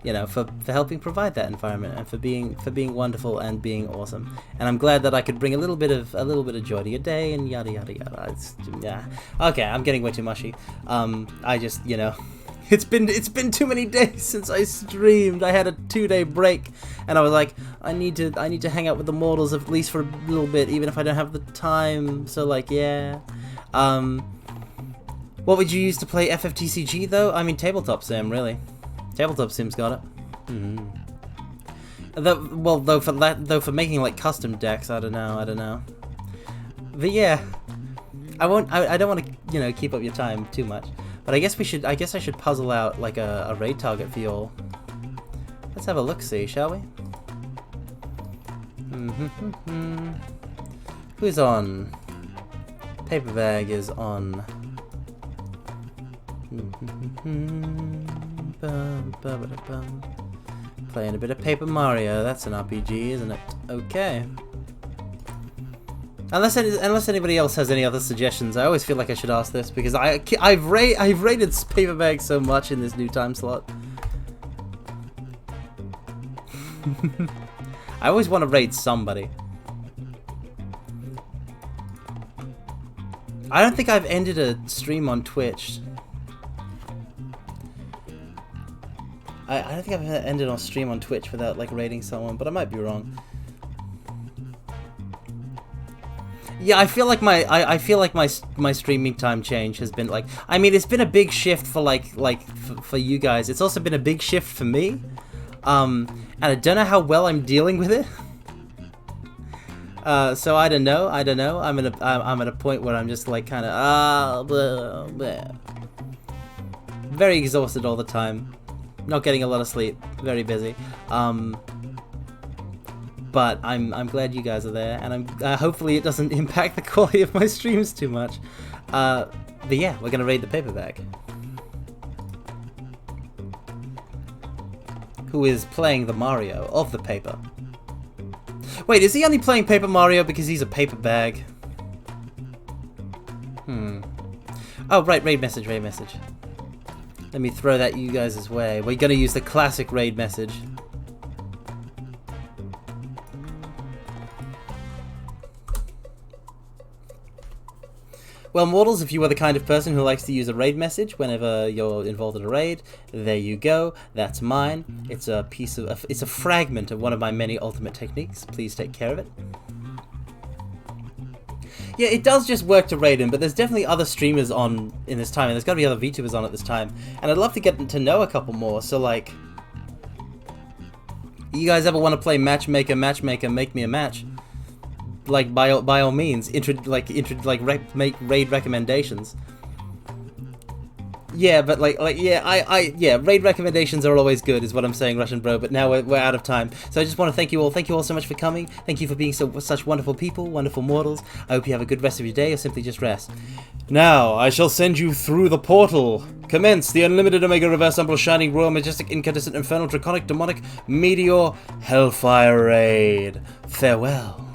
you know, for helping provide that environment, and for being wonderful and being awesome. And I'm glad that I could bring a little bit of joy to your day, and yada yada yada. Yeah. Okay, I'm getting way too mushy. I just, you know, it's been too many days since I streamed. I had a 2-day break, and I was like, I need to hang out with the mortals at least for a little bit, even if I don't have the time. So like, yeah. What would you use to play FFTCG though? I mean, tabletop sim, really. Tabletop sim's got it. Though for making like custom decks, I don't know. But yeah, I don't want to, you know, keep up your time too much. But I guess I should puzzle out like a raid target for you all. Let's have a look, see, shall we? Who's on? Paper Bag is on. Playing a bit of Paper Mario. That's an RPG, isn't it? Okay. Unless anybody else has any other suggestions, I always feel like I should ask this because I've rated Paper Bag so much in this new time slot. I always want to raid somebody. I don't think I've ended a stream on Twitch. I don't think I've ended on stream on Twitch without like raiding someone, but I might be wrong. Yeah, I feel like my streaming time change has been like, I mean, it's been a big shift for for you guys. It's also been a big shift for me, and I don't know how well I'm dealing with it. So I don't know. I'm at a point where I'm just like kind of very exhausted all the time. Not getting a lot of sleep. Very busy. but I'm glad you guys are there, and hopefully it doesn't impact the quality of my streams too much. But yeah, we're gonna raid the paper bag. Who is playing the Mario of the paper? Wait, is he only playing Paper Mario because he's a paper bag? Oh, right, raid message. Let me throw that you guys' way. We're gonna use the classic raid message. Well, mortals, if you are the kind of person who likes to use a raid message whenever you're involved in a raid, there you go. That's mine. It's a it's a fragment of one of my many ultimate techniques. Please take care of it. Yeah, it does just work to raid him, but there's definitely other streamers on in this time, and there's got to be other VTubers on at this time, and I'd love to get to know a couple more. So, like, you guys ever want to play matchmaker, make me a match? Like, by all means, make raid recommendations. Yeah, but yeah, raid recommendations are always good, is what I'm saying, Russian bro. But now we're out of time, so I just want to thank you all. Thank you all so much for coming. Thank you for being such wonderful people, wonderful mortals. I hope you have a good rest of your day, or simply just rest. Now I shall send you through the portal. Commence the unlimited Omega Reverse Umbral Shining Royal Majestic Incandescent Infernal Draconic Demonic Meteor Hellfire Raid. Farewell.